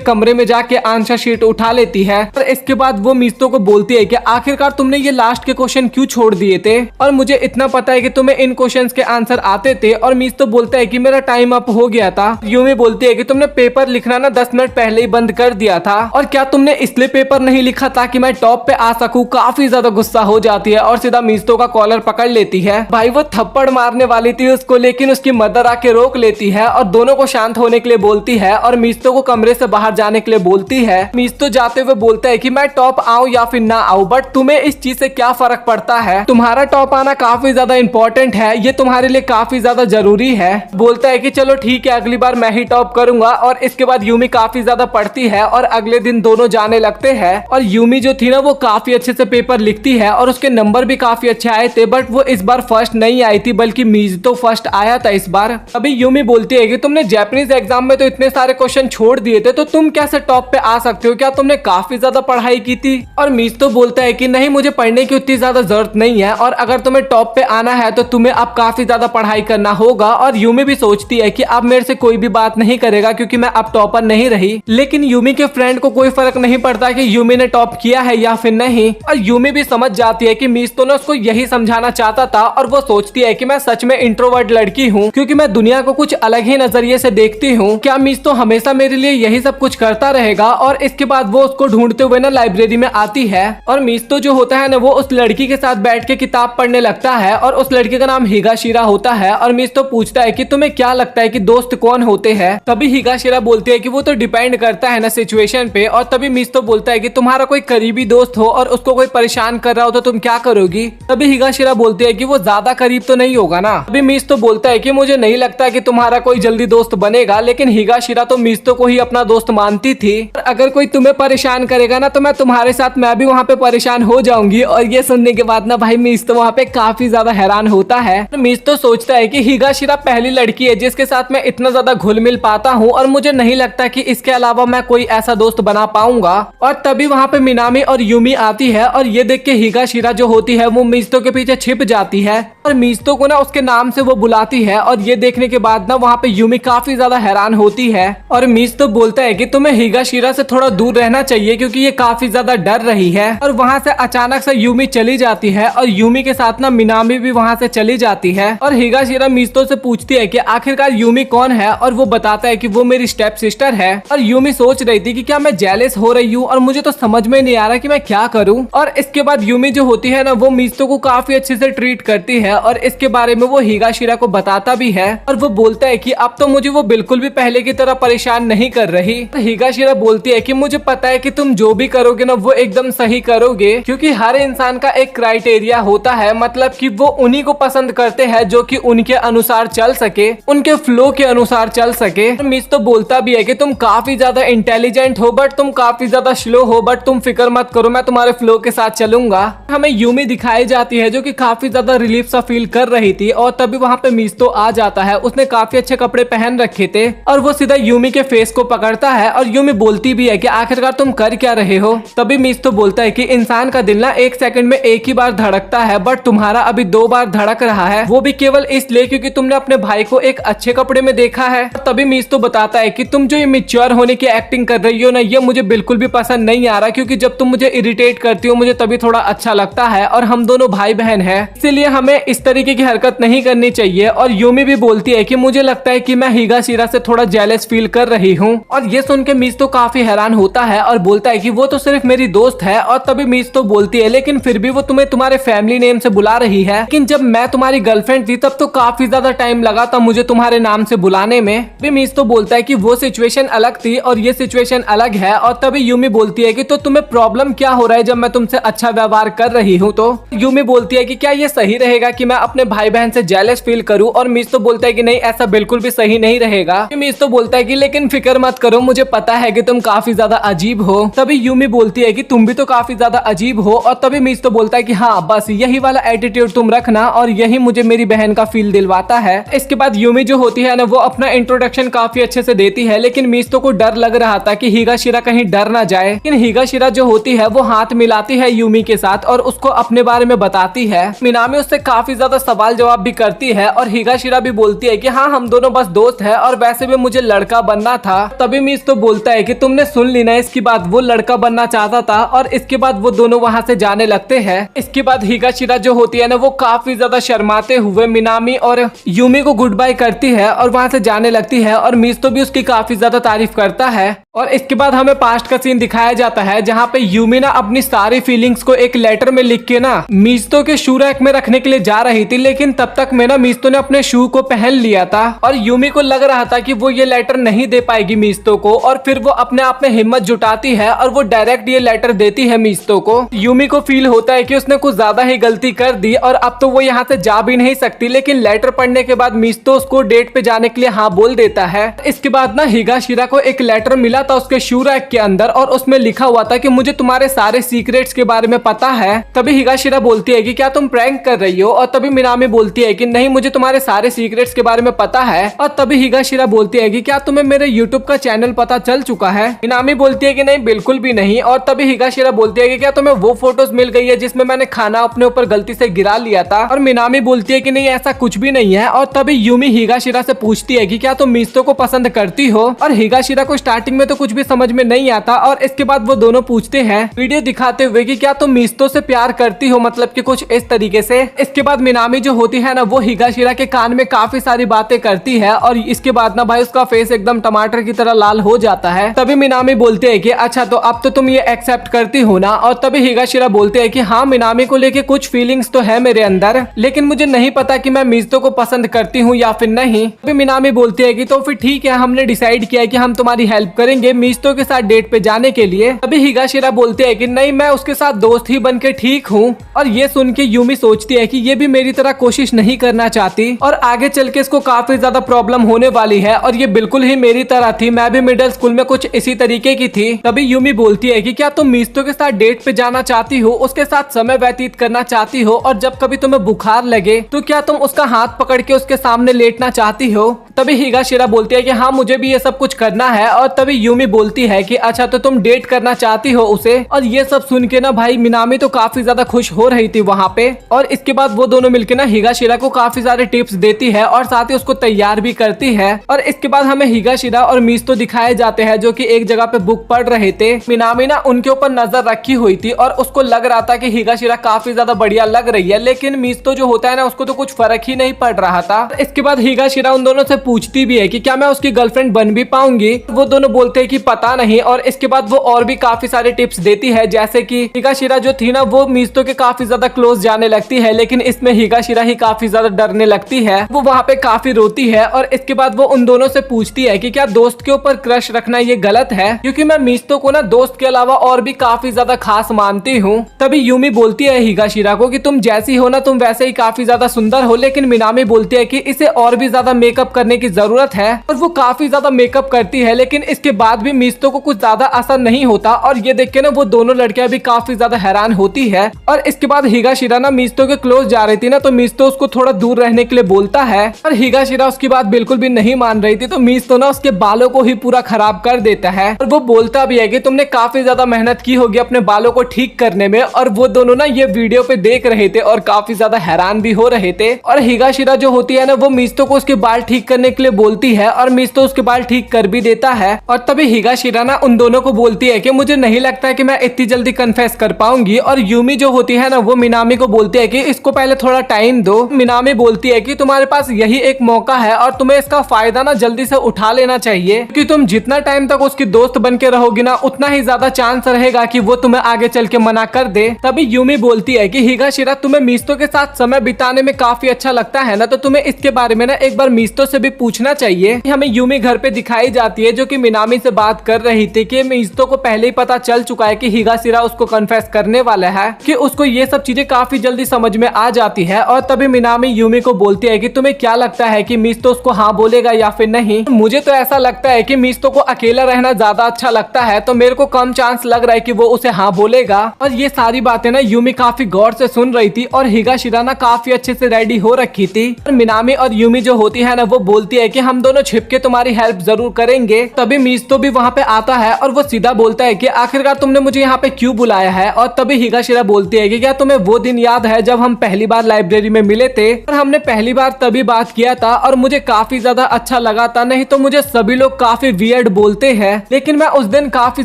कमरे में जाके आंसर शीट उठा लेती है। और इसके बाद वो मिज़ुतो को बोलती है कि आखिरकार तुमने ये लास्ट के क्वेश्चन क्यों छोड़ दिए थे, और मुझे इतना पता है कि तुम्हें इन क्वेश्चंस के आंसर आते थे। और मिज़ुतो बोलता है कि मेरा टाइम अप हो गया था। यूमी बोलती है कि तुमने पेपर लिखना ना 10 मिनट पहले ही बंद कर दिया था, और क्या तुमने इसलिए पेपर नहीं लिखा ताकि मैं टॉप पे आ सकूं। काफी ज्यादा गुस्सा हो जाती है और सीधा मिज़ुतो का कॉलर पकड़ लेती है। भाई वो थप्पड़ मारने वाली थी उसको, लेकिन उसकी मदर आके रोक लेती है और दोनों को शांत होने के लिए बोलती है और मिज़ुतो को कमरे से बाहर जाने के लिए बोलती है। मिज़ुतो जाते हुए बोलता है कि मैं टॉप आऊं या फिर ना आऊं, बट तुम्हें इस चीज से क्या फर्क पड़ता है, तुम्हारा टॉप आना काफी ज्यादा इंपॉर्टेंट है, ये तुम्हारे लिए काफी ज्यादा जरूरी है। बोलता है कि चलो ठीक है, अगली बार मैं ही टॉप करूंगा। और इसके बाद यूमी काफी ज्यादा पढ़ती है और अगले दिन दोनों जाने लगते हैं। और यूमी जो थी ना वो काफी अच्छे से पेपर लिखती है और उसके नंबर भी काफी अच्छे आए थे, बट वो इस बार फर्स्ट नहीं आई थी बल्कि मिज़ुतो फर्स्ट आया था इस बार। अभी यूमी बोलती है कि तुमने जापानीज एग्जाम में तो इतने सारे क्वेश्चन छोड़ दिए थे, तो तुम कैसे टॉप पे आ सकते हो, क्या तुमने काफी ज्यादा पढ़ाई की थी। और मिज़ुतो बोलता है कि नहीं, मुझे पढ़ने की उतनी ज्यादा जरूरत नहीं है, और अगर तुम्हें टॉप पे आना है तो तुम्हें अब काफी ज्यादा पढ़ाई करना होगा। और यूमी भी सोचती है कि अब मेरे से कोई भी बात नहीं करेगा क्योंकि मैं अब टॉपर नहीं रही। लेकिन यूमी के फ्रेंड को कोई फर्क नहीं पड़ता कि यूमी ने टॉप किया है या फिर नहीं, और यूमी भी समझ जाती है कि मिज़ुतो ने उसको यही समझाना चाहता था। और वो सोचती है कि मैं सच में इंट्रोवर्ट लड़की हूँ क्योंकि मैं दुनिया को कुछ अलग ही नजरिए से देखती हूँ। क्या मिज़ुतो हमेशा मेरे लिए यही सब कुछ करता रहेगा। और इसके बाद वो उसको ढूंढते हुए ना लाइब्रेरी में आती है और मिज़ुतो जो होता है ना वो उस लड़की के साथ बैठ के किताब पढ़ने लगता है, और उस लड़की का नाम हिगाशिरा होता है। और मिज़ुतो पूछता है कि तुम्हें क्या लगता है कि दोस्त कौन होते हैं। तभी हिगाशिरा बोलती है कि वो तो डिपेंड करता है ना सिचुएशन पे। और तभी मिज़ुतो बोलता है कि तुम्हारा कोई करीबी दोस्त हो और उसको कोई परेशान कर रहा हो तो तुम क्या करोगी। तभी हिगाशिरा बोलती है कि वो ज्यादा करीब तो नहीं होगा ना। तभी मिज़ुतो बोलता है कि मुझे नहीं लगता कि तुम्हारा कोई जल्दी दोस्त बनेगा, लेकिन हिगाशिरा तो मिज़ुतो को ही अपना दोस्त मानती थी। अगर कोई तुम्हें परेशान करेगा ना तो मैं तुम्हारे साथ मैं भी वहाँ पे परेशान हो जाऊंगी। और ये सुनने के बाद ना भाई मिज़ुतो वहाँ पे काफी ज्यादा हैरान होता है। मिज़ुतो सोचता है कि हिगाशिरा पहली लड़की है जिसके साथ मैं इतना ज्यादा घुल मिल पाता हूँ, और मुझे नहीं लगता कि इसके अलावा मैं कोई ऐसा दोस्त बना पाऊंगा। और तभी वहाँ पे मिनामी और यूमी आती है और ये देख के हिगाशिरा जो होती है वो मिज़ुतो के पीछे छिप जाती है और मिज़ुतो को ना उसके नाम से वो बुलाती है। और ये देखने के बाद ना वहाँ पे यूमी काफी ज्यादा हैरान होती है और मिज़ुतो बोलता है कि तुम्हें हिगाशिरा से थोड़ा दूर रहना चाहिए क्योंकि ये काफी ज्यादा डर रही है। और वहाँ से अचानक से यूमी चली जाती है और यूमी के साथ ना मिनामी भी वहाँ से चली जाती है। और हिगाशिरा मिज़ुतो से पूछती है कि आखिरकार यूमी कौन है, और वो बताता है कि वो मेरी स्टेप सिस्टर है। और यूमी सोच रही थी कि क्या मैं जेलस हो रही हूँ और मुझे तो समझ में नहीं आ रहा कि मैं क्या करूँ। और इसके बाद यूमी जो होती है ना वो मिज़ुतो को काफी अच्छे से ट्रीट करती है और इसके बारे में वो हिगाशिरा को बताता भी है। और वो बोलता है कि अब तो मुझे वो बिल्कुल भी पहले की तरह परेशान नहीं कर रही। तो हिगाशिरा बोलती है कि मुझे पता है कि तुम जो भी करोगे ना वो एकदम सही करोगे, क्योंकि हर इंसान का एक क्राइटेरिया होता है, मतलब कि वो उन्हीं को पसंद करते हैं जो कि उनके अनुसार चल सके, उनके फ्लो के अनुसार चल सके। मिज़ुतो बोलता भी है कि तुम काफी ज्यादा इंटेलिजेंट हो बट तुम काफी ज्यादा स्लो हो, बट तुम फिक्र मत करो, मैं तुम्हारे फ्लो के साथ चलूंगा। हमें यूमी दिखाई जाती है जो कि काफी ज्यादा रिलीफ सा फील कर रही थी। और तभी वहाँ पे मिज़ुतो आ जाता है, उसने काफी अच्छे कपड़े पहन रखे थे और वो सीधा यूमी के फेस को पकड़ता है और यूमी बोलती भी है कि आखिरकार तुम कर क्या रहे हो। तभी मिज़ुतो बोलता है कि इंसान का दिल ना एक सेकंड में एक ही बार धड़कता है, बट तुम्हारा अभी 2 बार धड़क रहा है, वो भी केवल इसलिए क्योंकि तुमने अपने भाई को एक अच्छे कपड़े में देखा है। तभी मिज़ुतो बताता है कि तुम जो ये मैच्योर होने की एक्टिंग कर रही हो ना ये मुझे बिल्कुल भी पसंद नहीं आ रहा, क्योंकि जब तुम मुझे इरिटेट करती हो मुझे तभी थोड़ा अच्छा लगता है, और हम दोनों भाई बहन हैं, इसीलिए हमें इस तरीके की हरकत नहीं करनी चाहिए। और यूमी भी बोलती है कि मुझे लगता है कि मैं हिगाशिरा से थोड़ा जेलस फील कर रही हूँ। और ये सुन के मिज़ुतो काफी हैरान होता है और बोलता है कि वो तो सिर्फ मेरी दोस्त है। और तभी मिज़ुतो बोलती है लेकिन फिर भी वो तुम्हें तुम्हारे फैमिली नेम से बुला रही है, लेकिन जब मैं तुम्हारी गर्लफ्रेंड थी तब तो काफी ज्यादा टाइम लगा था मुझे तुम्हारे नाम से बुलाने में। तभी मिज़ुतो बोलता है कि वो सिचुएशन अलग थी और ये सिचुएशन अलग है। और तभी यूमी बोलती है कि तो तुम्हें प्रॉब्लम क्या हो रहा है जब मैं तुमसे अच्छा व्यवहार कर रही हूँ। तो यूमी बोलती है कि क्या ये सही रहेगा कि मैं अपने भाई बहन से जेलस फील करूँ, और मिज़ुतो बोलता है कि नहीं ऐसा बिल्कुल भी सही नहीं रहेगा। मिज़ुतो बोलता है कि लेकिन फिक्र मत करो, मुझे पता है कि तुम काफी ज्यादा अजीब हो। तभी यूमी बोलती है कि तुम भी तो काफी ज्यादा अजीब हो। और तभी मीज तो बोलता है कि हाँ बस यही वाला एटीट्यूड तुम रखना और यही मुझे मेरी बहन का फील दिलवाता है। इसके बाद यूमी जो होती है ना वो अपना इंट्रोडक्शन काफी अच्छे से देती है, लेकिन मीस्तो को डर लग रहा था कि हिगाशिरा कहीं डर ना जाए। लेकिन हिगाशिरा जो होती है वो हाथ मिलाती है यूमी के साथ और उसको अपने बारे में बताती है। मिनामी उससे काफी ज्यादा सवाल जवाब भी करती है और हिगाशिरा भी बोलती है कि हाँ हम दोनों बस दोस्त है और वैसे भी मुझे लड़का बनना था। तभी मीज तो बोलता है कि तुमने सुन ली ना इसकी बात, वो लड़का बनना चाहता था। और इसके बाद वो दोनों वहाँ से जाने लगते हैं। इसके बाद हिगाशिरा जो होती है ना वो काफी ज्यादा शर्माते हुए मिनामी और यूमी को गुड बाय करती है और वहाँ से जाने लगती है। और मीज तो भी उसकी काफी ज्यादा तारीफ करता है। और इसके बाद हमें पास्ट का सीन दिखाया जाता है जहाँ पे यूमी ना अपनी सारी फीलिंग्स को एक लेटर में लिख के ना मीस्तो के शू रैक में रखने के लिए जा रही थी, लेकिन तब तक में ना मीस्तो ने अपने शू को पहन लिया था और यूमी को लग रहा था कि वो ये लेटर नहीं दे पाएगी मीस्तो को। और फिर वो अपने आप में हिम्मत जुटाती है और वो डायरेक्ट ये लेटर देती है मीस्तो को। यूमी को फील होता है कि उसने कुछ ज्यादा ही गलती कर दी और अब तो वो यहाँ से जा भी नहीं सकती, लेकिन लेटर पढ़ने के बाद मीस्तो उसको डेट पे जाने के लिए हाँ बोल देता है। इसके बाद ना हिगाशिरा को एक लेटर मिला था उसके शू रैक के अंदर और उसमें लिखा हुआ था कि मुझे तुम्हारे सारे सीक्रेट्स के बारे में पता है। तभी हिगाशिरा बोलती है कि क्या तुम प्रैंक कर रही हो। और तभी मिनामी बोलती है कि नहीं मुझे तुम्हारे सारे सीक्रेट्स के बारे में पता है। और तभी हिगाशिरा बोलती है कि क्या तुम्हें मेरे यूट्यूब का चैनल पता चल चुका है। मिनामी बोलती है कि नहीं बिल्कुल भी नहीं। और तभी हिगाशिरा बोलती है कि क्या तुम्हें वो फोटोज मिल गई है जिसमें मैंने खाना अपने ऊपर गलती से गिरा लिया था। और मिनामी बोलती है कि नहीं ऐसा कुछ भी नहीं है। और तभी यूमी हिगाशिरा से पूछती है कि क्या तुम मीस्तो को पसंद करती हो। और हिगाशिरा को स्टार्टिंग में तो कुछ भी समझ में नहीं आता और इसके बाद वो दोनों पूछते हैं वीडियो दिखाते हुए कि क्या तुम मीस्तो से प्यार करती हो, मतलब कि कुछ इस तरीके से। इसके बाद मिनामी जो होती है ना वो हिगाशिरा के कान में काफी सारी बातें करती है और इसके बाद ना भाई उसका फेस एकदम टमाटर की तरह लाल हो जाता है। तभी मिनामी बोलते हैं कि अच्छा तो अब तो तुम ये एक्सेप्ट करती हो ना। और तभी हिगाशिरा बोलते हैं कि हाँ मिनामी को लेके कुछ फीलिंग्स तो है मेरे अंदर, लेकिन मुझे नहीं पता कि मैं मीस्तो को पसंद करती हूँ या फिर नहीं। तभी मिनामी बोलती है कि तो फिर ठीक है, हमने डिसाइड किया है कि हम तुम्हारी हेल्प करेंगे मीस्तो के साथ डेट पे जाने के लिए। तभी हिगाशिरा बोलते हैं कि नहीं मैं उसके साथ दोस्त ही बन के ठीक हूँ। और ये सुन के यूमी सोचती है कि ये भी मेरी तरह कोशिश नहीं करना चाहती और आगे चल के इसको काफी ज्यादा प्रॉब्लम होने वाली है। और ये बिल्कुल ही मेरी तरह थी, मैं भी मिडिल स्कूल में कुछ इसी तरीके की थी। तभी यूमी बोलती है कि क्या तुम मीस्तो के साथ डेट पे जाना चाहती हो, उसके साथ समय व्यतीत करना चाहती हो और जब कभी तुम्हें बुखार लगे तो क्या तुम उसका हाथ पकड़ के उसके सामने लेटना चाहती हो। तभी हिगाशिरा बोलती है कि हाँ मुझे भी ये सब कुछ करना है। और तभी यूमी बोलती है कि अच्छा तो तुम डेट करना चाहती हो उसे। और ये सब सुन के ना भाई मिनामी तो काफी ज्यादा खुश हो रही थी वहाँ पे। और इसके बाद वो दोनों मिलकर ना हिगाशिरा को काफी सारे टिप्स देती है और साथ ही उसको तैयार भी करती है। और इसके बाद हमें हिगाशिरा और मीस्तो दिखाए जाते हैं जो कि एक जगह पे बुक पढ़ रहे थे। मिनामी ना उनके ऊपर नजर रखी हुई थी और उसको लग रहा था कि हिगाशिरा काफी ज्यादा बढ़िया लग रही है, लेकिन मीस्तो जो होता है ना उसको तो कुछ फर्क ही नहीं पड़ रहा था। इसके बाद हिगाशिरा उन दोनों से पूछती भी है कि क्या मैं उसकी गर्लफ्रेंड बन भी पाऊंगी। वो दोनों बोलते हैं कि पता नहीं। और इसके बाद वो और भी काफी सारे टिप्स देती है, जैसे कि हिगाशिरा जो थी ना वो मीस्तो के काफी ज्यादा क्लोज जाने लगती है, लेकिन इसमें हिगाशिरा ही काफी ज्यादा डरने लगती है। वो वहाँ पे काफी रोती है और इसके बाद वो उन दोनों से पूछती है कि क्या दोस्त के ऊपर क्रश रखना ये गलत है, क्योंकि मैं मीस्तो को ना दोस्त के अलावा और भी काफी ज्यादा खास मानती हूँ। तभी यूमी बोलती है हिगाशिरा को कि तुम जैसी हो ना तुम वैसे ही काफी ज्यादा सुंदर हो, लेकिन मिनामी बोलती है कि इसे और भी ज्यादा मेकअप करने की जरूरत है। और वो काफी ज्यादा मेकअप करती है, लेकिन इसके बाद भी मीस्तो को कुछ ज्यादा असर नहीं होता। और ये देख के ना वो दोनों लड़कियां भी काफी ज्यादा हैरान होती है। और इसके बाद हिगाशिरा ना मीस्तो के क्लोज जा रही थी ना, तो मीस्तो उसको थोड़ा दूर रहने के लिए बोलता है और हिगाशिरा उसकी बात बिल्कुल भी नहीं मान रही थी, तो मीस्तो ना उसके बालों को ही पूरा खराब कर देता है। और वो बोलता भी है कि तुमने काफी ज्यादा मेहनत की होगी अपने बालों को ठीक करने में। और वो दोनों ना ये वीडियो पे देख रहे थे और काफी ज्यादा हैरान भी हो रहे थे। और हिगाशिरा जो होती है ना वो मीस्तो को उसके बाल ठीक करने के लिए बोलती है और मीस्तो उसके बाल ठीक कर भी देता है। और तभी हिगाशिरा ना उन दोनों को बोलती है कि मुझे नहीं लगता है कि मैं इतनी जल्दी कन्फेस कर पाऊंगी। और यूमी जो होती है ना वो मिनामी को बोलती है कि इसको पहले थोड़ा टाइम दो। मिनामी बोलती है कि तुम्हारे पास यही एक मौका है और तुम्हें इसका फायदा ना जल्दी से उठा लेना चाहिए, क्योंकि तुम जितना टाइम तक उसकी दोस्त बन के रहोगी ना उतना ही ज्यादा चांस रहेगा कि वो तुम्हें आगे चल के मना कर दे। तभी यूमी बोलती है कि हिगाशिरा तुम्हें मीस्तो के साथ समय बिताने में काफी अच्छा लगता है ना, तो तुम्हें इसके बारे में ना एक बार मीस्तो से भी पूछना चाहिए। हमें यूमी घर पे दिखाई जाती है जो कि मिनामी से बात कर रही थी कि मीस्तो को पहले ही पता चल चुका है कि हिगाशिरा उसको कन्फेस करने वाला है, कि उसको ये सब चीजें काफी जल्दी समझ में आ जाती है। और तभी मिनामी यूमी को बोलती है कि तुम्हें क्या लगता है कि मीस्तो उसको हाँ बोलेगा या फिर नहीं। मुझे तो ऐसा लगता है कि मीस्तो को अकेला रहना ज्यादा अच्छा लगता है तो मेरे को कम चांस लग रहा है कि वो उसे हाँ बोलेगा। और ये सारी बातें ना यूमी काफी गौर से सुन रही थी और हिगाशिरा ना काफी अच्छे से रेडी हो रखी थी। और मिनामी और यूमी जो होती है ना वो बोलती है कि हम दोनों छिप के तुम्हारी हेल्प जरूर करेंगे। तभी मीज़तो भी वहाँ पे आता है और वो सीधा बोलता है कि आखिरकार तुमने मुझे यहाँ पे क्यों बुलाया है। और तभी हिगाशिरा बोलती है कि क्या तुम्हें वो दिन याद है जब हम पहली बार लाइब्रेरी में मिले थे और हमने पहली बार तभी बात किया था और मुझे काफी ज्यादा अच्छा लगा था। नहीं तो मुझे सभी लोग काफी वियर्ड बोलते हैं, लेकिन मैं उस दिन काफी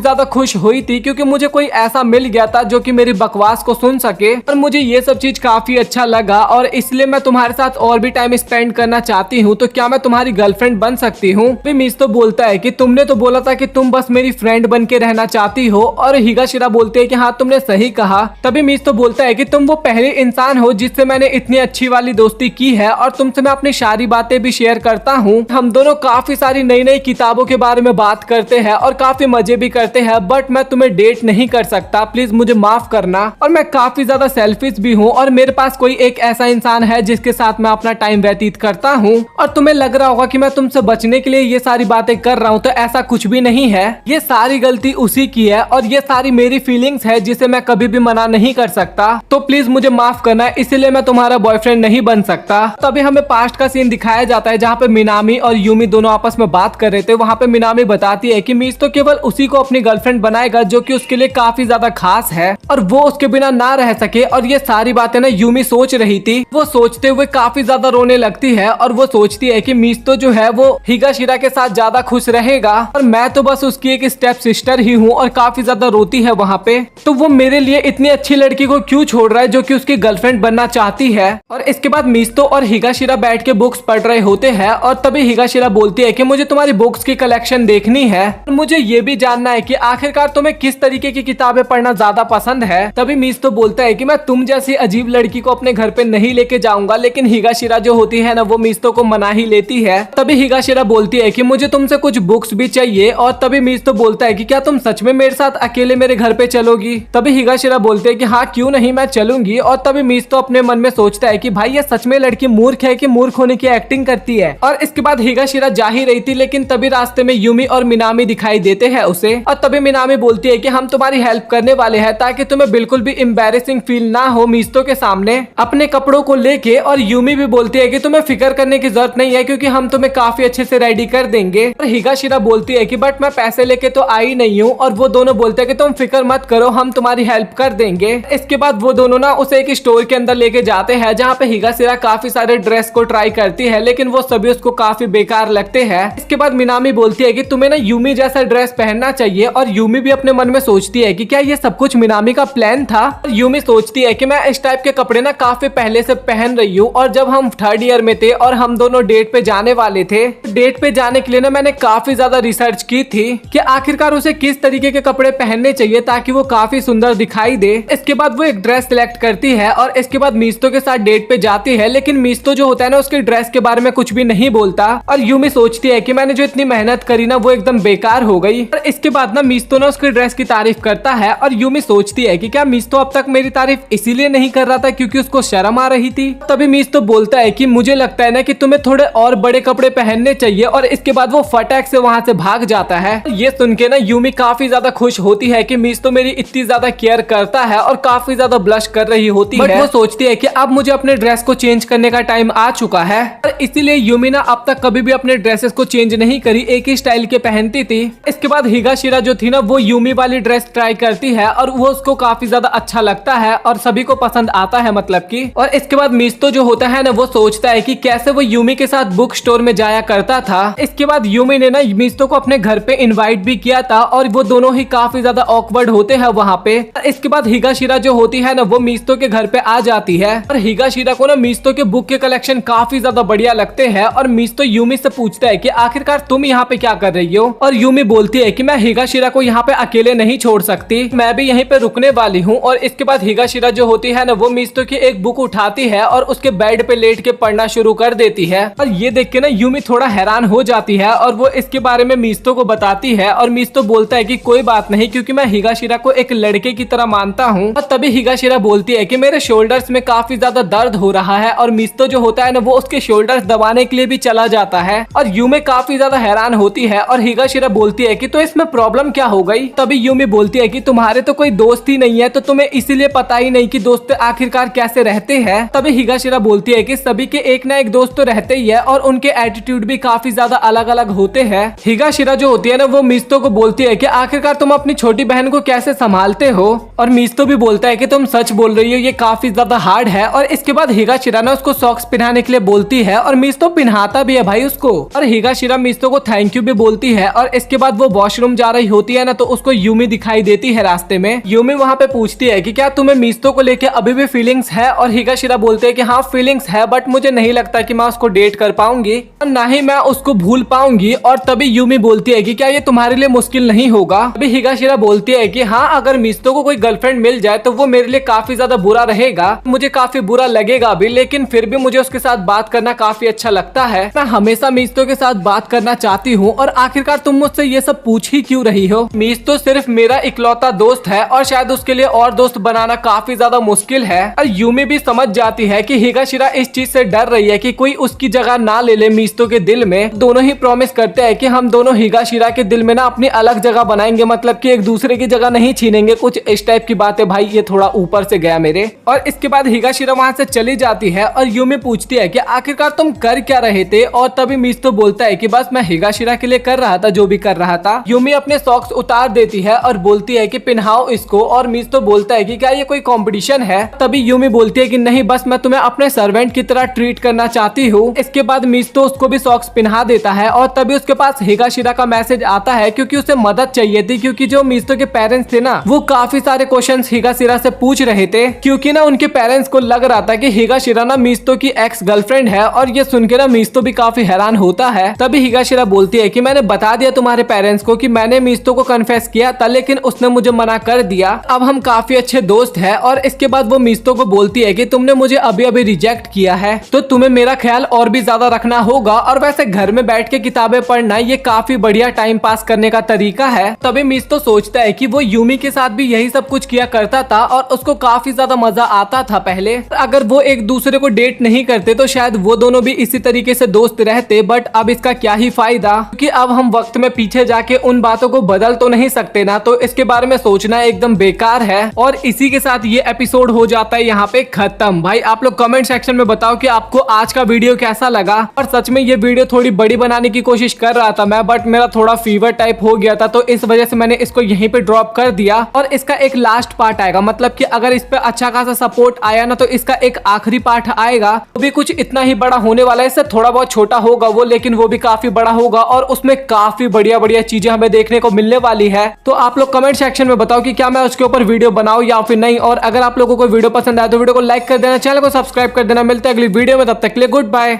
ज्यादा खुश हुई थी क्योंकि मुझे कोई ऐसा मिल गया था जो कि मेरी बकवास को सुन सके और मुझे ये सब चीज काफी अच्छा लगा और इसलिए मैं तुम्हारे साथ और भी टाइम स्पेंड करना चाहती हूँ। तो क्या मैं तुम्हारी गर्लफ्रेंड बन सकती हूँ? फिर मीज़तो बोलता है कि तुमने तो बोला था कि तुम बस मेरी फ्रेंड बन के रहना चाहती हो। और हिगाशिरा बोलते है कि हाँ तुमने सही कहा। तभी मीज़तो बोलता है कि तुम वो पहले इंसान हो जिससे मैंने इतनी अच्छी वाली दोस्ती की है और तुमसे मैं अपनी सारी बातें भी शेयर करता हूँ। हम दोनों काफी सारी नई नई किताबों के बारे में बात करते हैं और काफी मजे भी करते हैं, बट मैं तुम्हें डेट नहीं कर सकता, प्लीज मुझे माफ करना। और मैं काफी ज्यादा सेल्फिश भी हूँ और मेरे पास कोई एक ऐसा इंसान है जिसके साथ मैं अपना टाइम व्यतीत करता हूँ। और तुम्हें लग रहा होगा कि मैं तुमसे बचने के लिए ये सारी बातें कर रहा हूँ, तो ऐसा कुछ भी नहीं है। ये सारी गलती उसी की है और ये सारी मेरी फीलिंग्स है जिसे मैं कभी भी मना नहीं कर सकता। तो प्लीज मुझे माफ करना, इसीलिए मैं तुम्हारा बॉयफ्रेंड नहीं बन सकता। तभी हमें पास्ट का सीन दिखाया जाता है जहाँ पे मिनामी और यूमी दोनों आपस में बात कर रहे थे। वहाँ पे मिनामी बताती है कि मीज़तो केवल उसी को अपनी गर्लफ्रेंड बनाएगा जो कि उसके लिए काफी ज्यादा खास है और वो उसके बिना ना रह सके। और ये सारी बातें ना यूमी सोच रही थी। वो सोचते हुए काफी ज्यादा रोने लगती है और वो सोचती है कि मीज़तो जो है वो हिगाशिरा के साथ ज्यादा खुश रहेगा और मैं तो बस उसकी एक स्टेप सिस्टर ही हूँ। और काफी ज्यादा रोती है वहाँ पे। तो वो मेरे लिए इतनी अच्छी लड़की को क्यों छोड़ रहा है जो कि उसकी गर्लफ्रेंड बनना चाहती है। और इसके बाद मीज़तो और हिगाशिरा बैठ के बुक्स पढ़ रहे होते हैं और तभी हिगाशिरा बोलती है कि मुझे तुम्हारी बुक्स की कलेक्शन देखनी है और मुझे ये भी जानना है कि आखिरकार तुम्हें किस तरीके की किताबें पढ़ना ज्यादा पसंद है। तभी मीज़तो बोलता है कि मैं तुम जैसी अजीब लड़की को अपने घर पे नहीं लेके जाऊंगा, लेकिन हिगाशिरा जो होती है ना वो मीज़तो को मना ही लेती है। तभी हिगाशिरा बोलती है कि मुझे तुमसे कुछ बुक्स भी चाहिए। और तभी मीज़तो बोलता है कि क्या तुम सच में मेरे साथ अकेले मेरे घर पे चलोगी? तभी हिगाशिरा बोलते है कि हाँ क्यों नहीं, मैं चलूंगी। और तभी मीज़तो अपने मन में सोचता है कि भाई ये सच में लड़की मूर्ख है कि मूर्ख होने की एक्टिंग करती है। और इसके बाद हिगाशिरा जा ही रही थी, लेकिन तभी रास्ते में यूमी और मिनामी दिखाई देते हैं उसे। और तभी मिनामी बोलती है कि हम तुम्हारी हेल्प करने वाले हैं ताकि तुम्हें बिल्कुल भी एम्बैरेसिंग फील ना हो मीज़तो के सामने अपने कपड़ों को लेके। और यूमी भी बोलती है कि तुम्हें फिक्र करने की जरूरत नहीं है क्योंकि हम तुम्हें काफी अच्छे से रेडी कर देंगे। और हिगाशिरा बोलती है कि बट मैं पैसे लेके तो आई नहीं हूँ। और वो दोनों बोलते हैं कि तुम फिक्र मत करो, हम तुम्हारी हेल्प कर देंगे। इसके बाद वो दोनों ना उसे एक स्टोर के अंदर लेके जाते हैं जहाँ पे हिगाशिरा काफी सारे ड्रेस को ट्राई करती है, लेकिन वो सभी उसको काफी बेकार लगते हैं। इसके बाद मिनामी बोलती है कि तुम्हें ना यूमी जैसा ड्रेस पहनना चाहिए। और यूमी भी अपने मन में सोचती है कि क्या ये सब कुछ मिनामी का प्लान था। और यूमी सोचती है कि मैं इस टाइप के कपड़े ना काफी पहले से पहन रही हूँ और जब हम 3rd ईयर में थे और हम दोनों डेट पे जाने वाले थे, डेट पे जाने के लिए ना मैंने काफी ज्यादा रिसर्च की थी कि आखिरकार उसे किस तरीके के कपड़े पहनने चाहिए ताकि वो काफी सुंदर दिखाई दे। इसके बाद वो एक ड्रेस सिलेक्ट करती है और इसके बाद मीज़तो के साथ डेट पे जाती है, लेकिन मीज़तो जो होता है ना उसके ड्रेस के बारे में कुछ भी नहीं बोलता। और यूमी सोचती है कि मैंने जो इतनी मेहनत करी ना वो एकदम बेकार हो गई। और इसके बाद ना मीज़तो ना उसके ड्रेस की तारीफ करता है और यूमी सोचती है कि क्या मीज़तो अब तक मेरी तारीफ इसीलिए नहीं कर रहा था क्योंकि उसको शर्म आ रही थी। तभी मीज़तो बोलता है कि मुझे लगता है ना कि तुम्हें थोड़े और बड़े कपड़े पहनने चाहिए। और इसके बाद वो फटाक से वहाँ से भाग जाता है। ये सुन के ना यूमी काफी ज्यादा खुश होती है कि मीज़तो मेरी इतनी ज्यादा केयर करता है और काफी ज्यादा ब्लश कर रही होती है। बट वो सोचती है कि अब मुझे अपने ड्रेस को चेंज करने का टाइम आ चुका है। और इसीलिए यूमी ना अब तक कभी भी अपने ड्रेसेस को चेंज नहीं करी, एक ही स्टाइल के पहनती थी। इसके बाद हिगाशिरा जो थी ना वो यूमी वाली ड्रेस ट्राई करती है और वो उसको काफी ज्यादा अच्छा लगता है और सभी को पसंद आता है मतलब की। और इसके बाद मीज़तो जो होता है ना वो सोचता है कि कैसे वो यूमी के साथ बुक स्टोर में जाया करता था। इसके बाद यूमी ने ना मीज़तो को अपने घर पे इनवाइट भी किया था और वो दोनों ही काफी ज्यादा ऑकवर्ड होते हैं वहाँ पे। इसके बाद हिगाशिरा जो होती है ना वो मीज़तो के घर पे आ जाती है और हिगाशिरा को ना मीज़तो के बुक के कलेक्शन काफी ज्यादा बढ़िया लगते हैं। और मीज़तो यूमी से पूछता है कि आखिरकार तुम यहाँ पे क्या कर रही हो। और यूमी बोलती है कि मैं हिगाशिरा को यहाँ पे अकेले नहीं छोड़ सकती, मैं भी यहीं पे रुकने वाली हूँ। और इसके बाद हिगाशिरा जो होती है ना वो मीज़तो की एक बुक उठाती है और उसके बेड पे लेट के पढ़ना शुरू कर देती है। और ये देख के ना यूमी थोड़ा हैरान हो जाती है और वो इसके बारे में मीज़तो को बताती है। और मीज़तो बोलता है कि कोई बात नहीं क्योंकि मैं हिगाशिरा को एक लड़के की तरह मानता हूँ। और तभी हिगाशिरा बोलती है कि मेरे शोल्डर्स में काफी ज्यादा दर्द हो रहा है। और मीज़तो जो होता है ना वो उसके शोल्डर्स दबाने के लिए भी चला जाता है। और यूमी काफी ज्यादा हैरान होती है और हिगाशिरा बोलती है कि तो इसमें प्रॉब्लम क्या हो गई। तभी यूमी बोलती है कि तुम्हारे तो कोई दोस्त ही नहीं है, तो तुम्हें इसीलिए पता ही नहीं कि दोस्त आखिरकार कैसे रहते हैं। तभी हिगाशिरा बोलती है कि सभी के एक ना एक दोस्त तो रहते ही है और उनके एटीट्यूड भी काफी ज्यादा अलग अलग होते हैं। हिगाशिरा जो होती है ना वो मिस्तो को बोलती है कि आखिरकार तुम अपनी छोटी बहन को कैसे संभालते हो, और मिस्तो भी बोलता है कि तुम सच बोल रही हो, ये काफी ज्यादा हार्ड है। और इसके बाद हिगाशिरा ना उसको सॉक्स पहनाने के लिए बोलती है और मिस्तो पहनाता भी है भाई उसको, और हिगाशिरा मिस्तो को थैंक यू भी बोलती है। और इसके बाद वो वॉशरूम जा रही होती है ना, तो उसको यूमी दिखाई देती है रास्ते में। यूमी वहाँ पे पूछती है कि क्या तुम्हें मिस्तो को लेके अभी भी फीलिंग्स है, और हिगाशिरा बोलते हैं कि हाँ फीलिंग्स है, बट मुझे नहीं लगता कि मैं उसको डेट कर पाऊंगी और ना ही मैं उसको भूल पाऊंगी। और तभी यूमी बोलती है कि क्या ये तुम्हारे लिए मुश्किल नहीं होगा। तभी हिगाशिरा बोलती है कि हाँ अगर मिस्तो को कोई गर्लफ्रेंड मिल जाए तो वो मेरे लिए काफी ज्यादा बुरा रहेगा, मुझे काफी बुरा लगेगा भी, लेकिन फिर भी मुझे उसके साथ बात करना काफी अच्छा लगता है। मैं हमेशा मिस्तो के साथ बात करना चाहती हूँ, और आखिरकार तुम मुझसे ये सब पूछ ही क्यों रही हो। मिस्तो सिर्फ मेरा इकलौता दोस्त है और शायद उसके लिए और दोस्त बनाना काफी ज्यादा मुश्किल है। और यूमी भी समझ जाती है कि हिगाशिरा इस चीज से डर रही है कि कोई उसकी जगह ना ले ले मिस्तो के दिल में। दोनों ही प्रॉमिस करते हैं कि हम दोनों हिगाशिरा के दिल में ना अपनी अलग जगह बनाएंगे, मतलब कि एक दूसरे की जगह नहीं छीनेंगे, कुछ इस टाइप की बात है भाई, ये थोड़ा ऊपर से गया मेरे। और इसके बाद हिगाशिरा वहां से चली जाती है और यूमी पूछती है कि आखिरकार तुम कर क्या रहे थे, और तभी मिस्तो बोलता है कि बस मैं हिगाशिरा के लिए कर रहा था जो भी कर रहा था। यूमी अपने सॉक्स उतार देती है और बोलती है कि पहनाओ इसको, और मिस्तो बोलता है कि क्या ये कोई कंपटीशन है। तभी यूमी बोलती है कि नहीं, बस मैं तुम्हें अपने सर्वेंट की तरह ट्रीट करना चाहती हूँ। इसके बाद मिस्तो उसको भी सॉक्स पहना देता है, और तभी उसके पास हिगाशिरा का मैसेज आता है क्योंकि उसे मदद चाहिए थी, क्योंकि जो मिस्तो के पेरेंट्स थे ना वो काफी सारे क्वेश्चंस हिगाशिरा से पूछ रहे थे, क्योंकि ना उनके पेरेंट्स को लग रहा था कि हिगाशिरा ना मिस्तो की एक्स गर्लफ्रेंड है। और ये सुन के ना मिस्तो भी काफी हैरान होता है। तभी हिगाशिरा बोलती है कि मैंने बता दिया तुम्हारे पेरेंट्स को कि मैंने मिस्तो को कन्फेस किया था, लेकिन उसने मुझे मना कर दिया, अब हम काफी अच्छे दोस्त हैं। और इसके बाद वो मिस्तो को बोलती है कि तुमने मुझे अभी अभी रिजेक्ट किया है, तो तुम्हें मेरा ख्याल और भी ज्यादा रखना होगा। और वैसे घर में बैठ के किताबें पढ़ना ये काफी बढ़िया टाइम पास करने का तरीका है। तभी मिस्तो सोचता है कि वो यूमी के साथ भी यही सब कुछ किया करता था और उसको काफी ज्यादा मजा आता था पहले। अगर वो एक दूसरे को डेट नहीं करते तो शायद वो दोनों भी इसी तरीके से दोस्त रहते, बट अब इसका क्या ही फायदा, क्योंकि अब हम वक्त में पीछे जाके उन बातों को बदल तो नहीं सकते ना, तो इसके बारे में सोचना एकदम बेकार है। और इसी के साथ ये एपिसोड हो जाता है यहाँ पे खत्म। भाई आप लोग कमेंट सेक्शन में बताओ कि आपको आज का वीडियो कैसा लगा। और सच में ये वीडियो थोड़ी बड़ी बनाने की कोशिश कर रहा था मैं, बट मेरा थोड़ा फीवर टाइप हो गया था, तो इस वजह से मैंने इसको यहीं पे ड्रॉप कर दिया। और इसका एक लास्ट पार्ट आएगा, मतलब कि अगर इस पे अच्छा खासा सपोर्ट आया ना तो इसका एक आखिरी पार्ट आएगा, वो भी कुछ इतना ही बड़ा होने वाला है, इससे थोड़ा बहुत छोटा होगा वो, लेकिन वो भी काफी बड़ा होगा और उसमें काफी बढ़िया बढ़िया चीजें हमें देखने को मिलने वाली है। तो आप लोग कमेंट सेक्शन में बताओ कि क्या मैं उसके ऊपर वीडियो बनाऊं या फिर नहीं। और अगर आप लोगों को वीडियो पसंद आया तो वीडियो को लाइक कर देना, चैनल को सब्सक्राइब कर देना। मिलते हैं अगली वीडियो में, तब तक के लिए गुड बाय।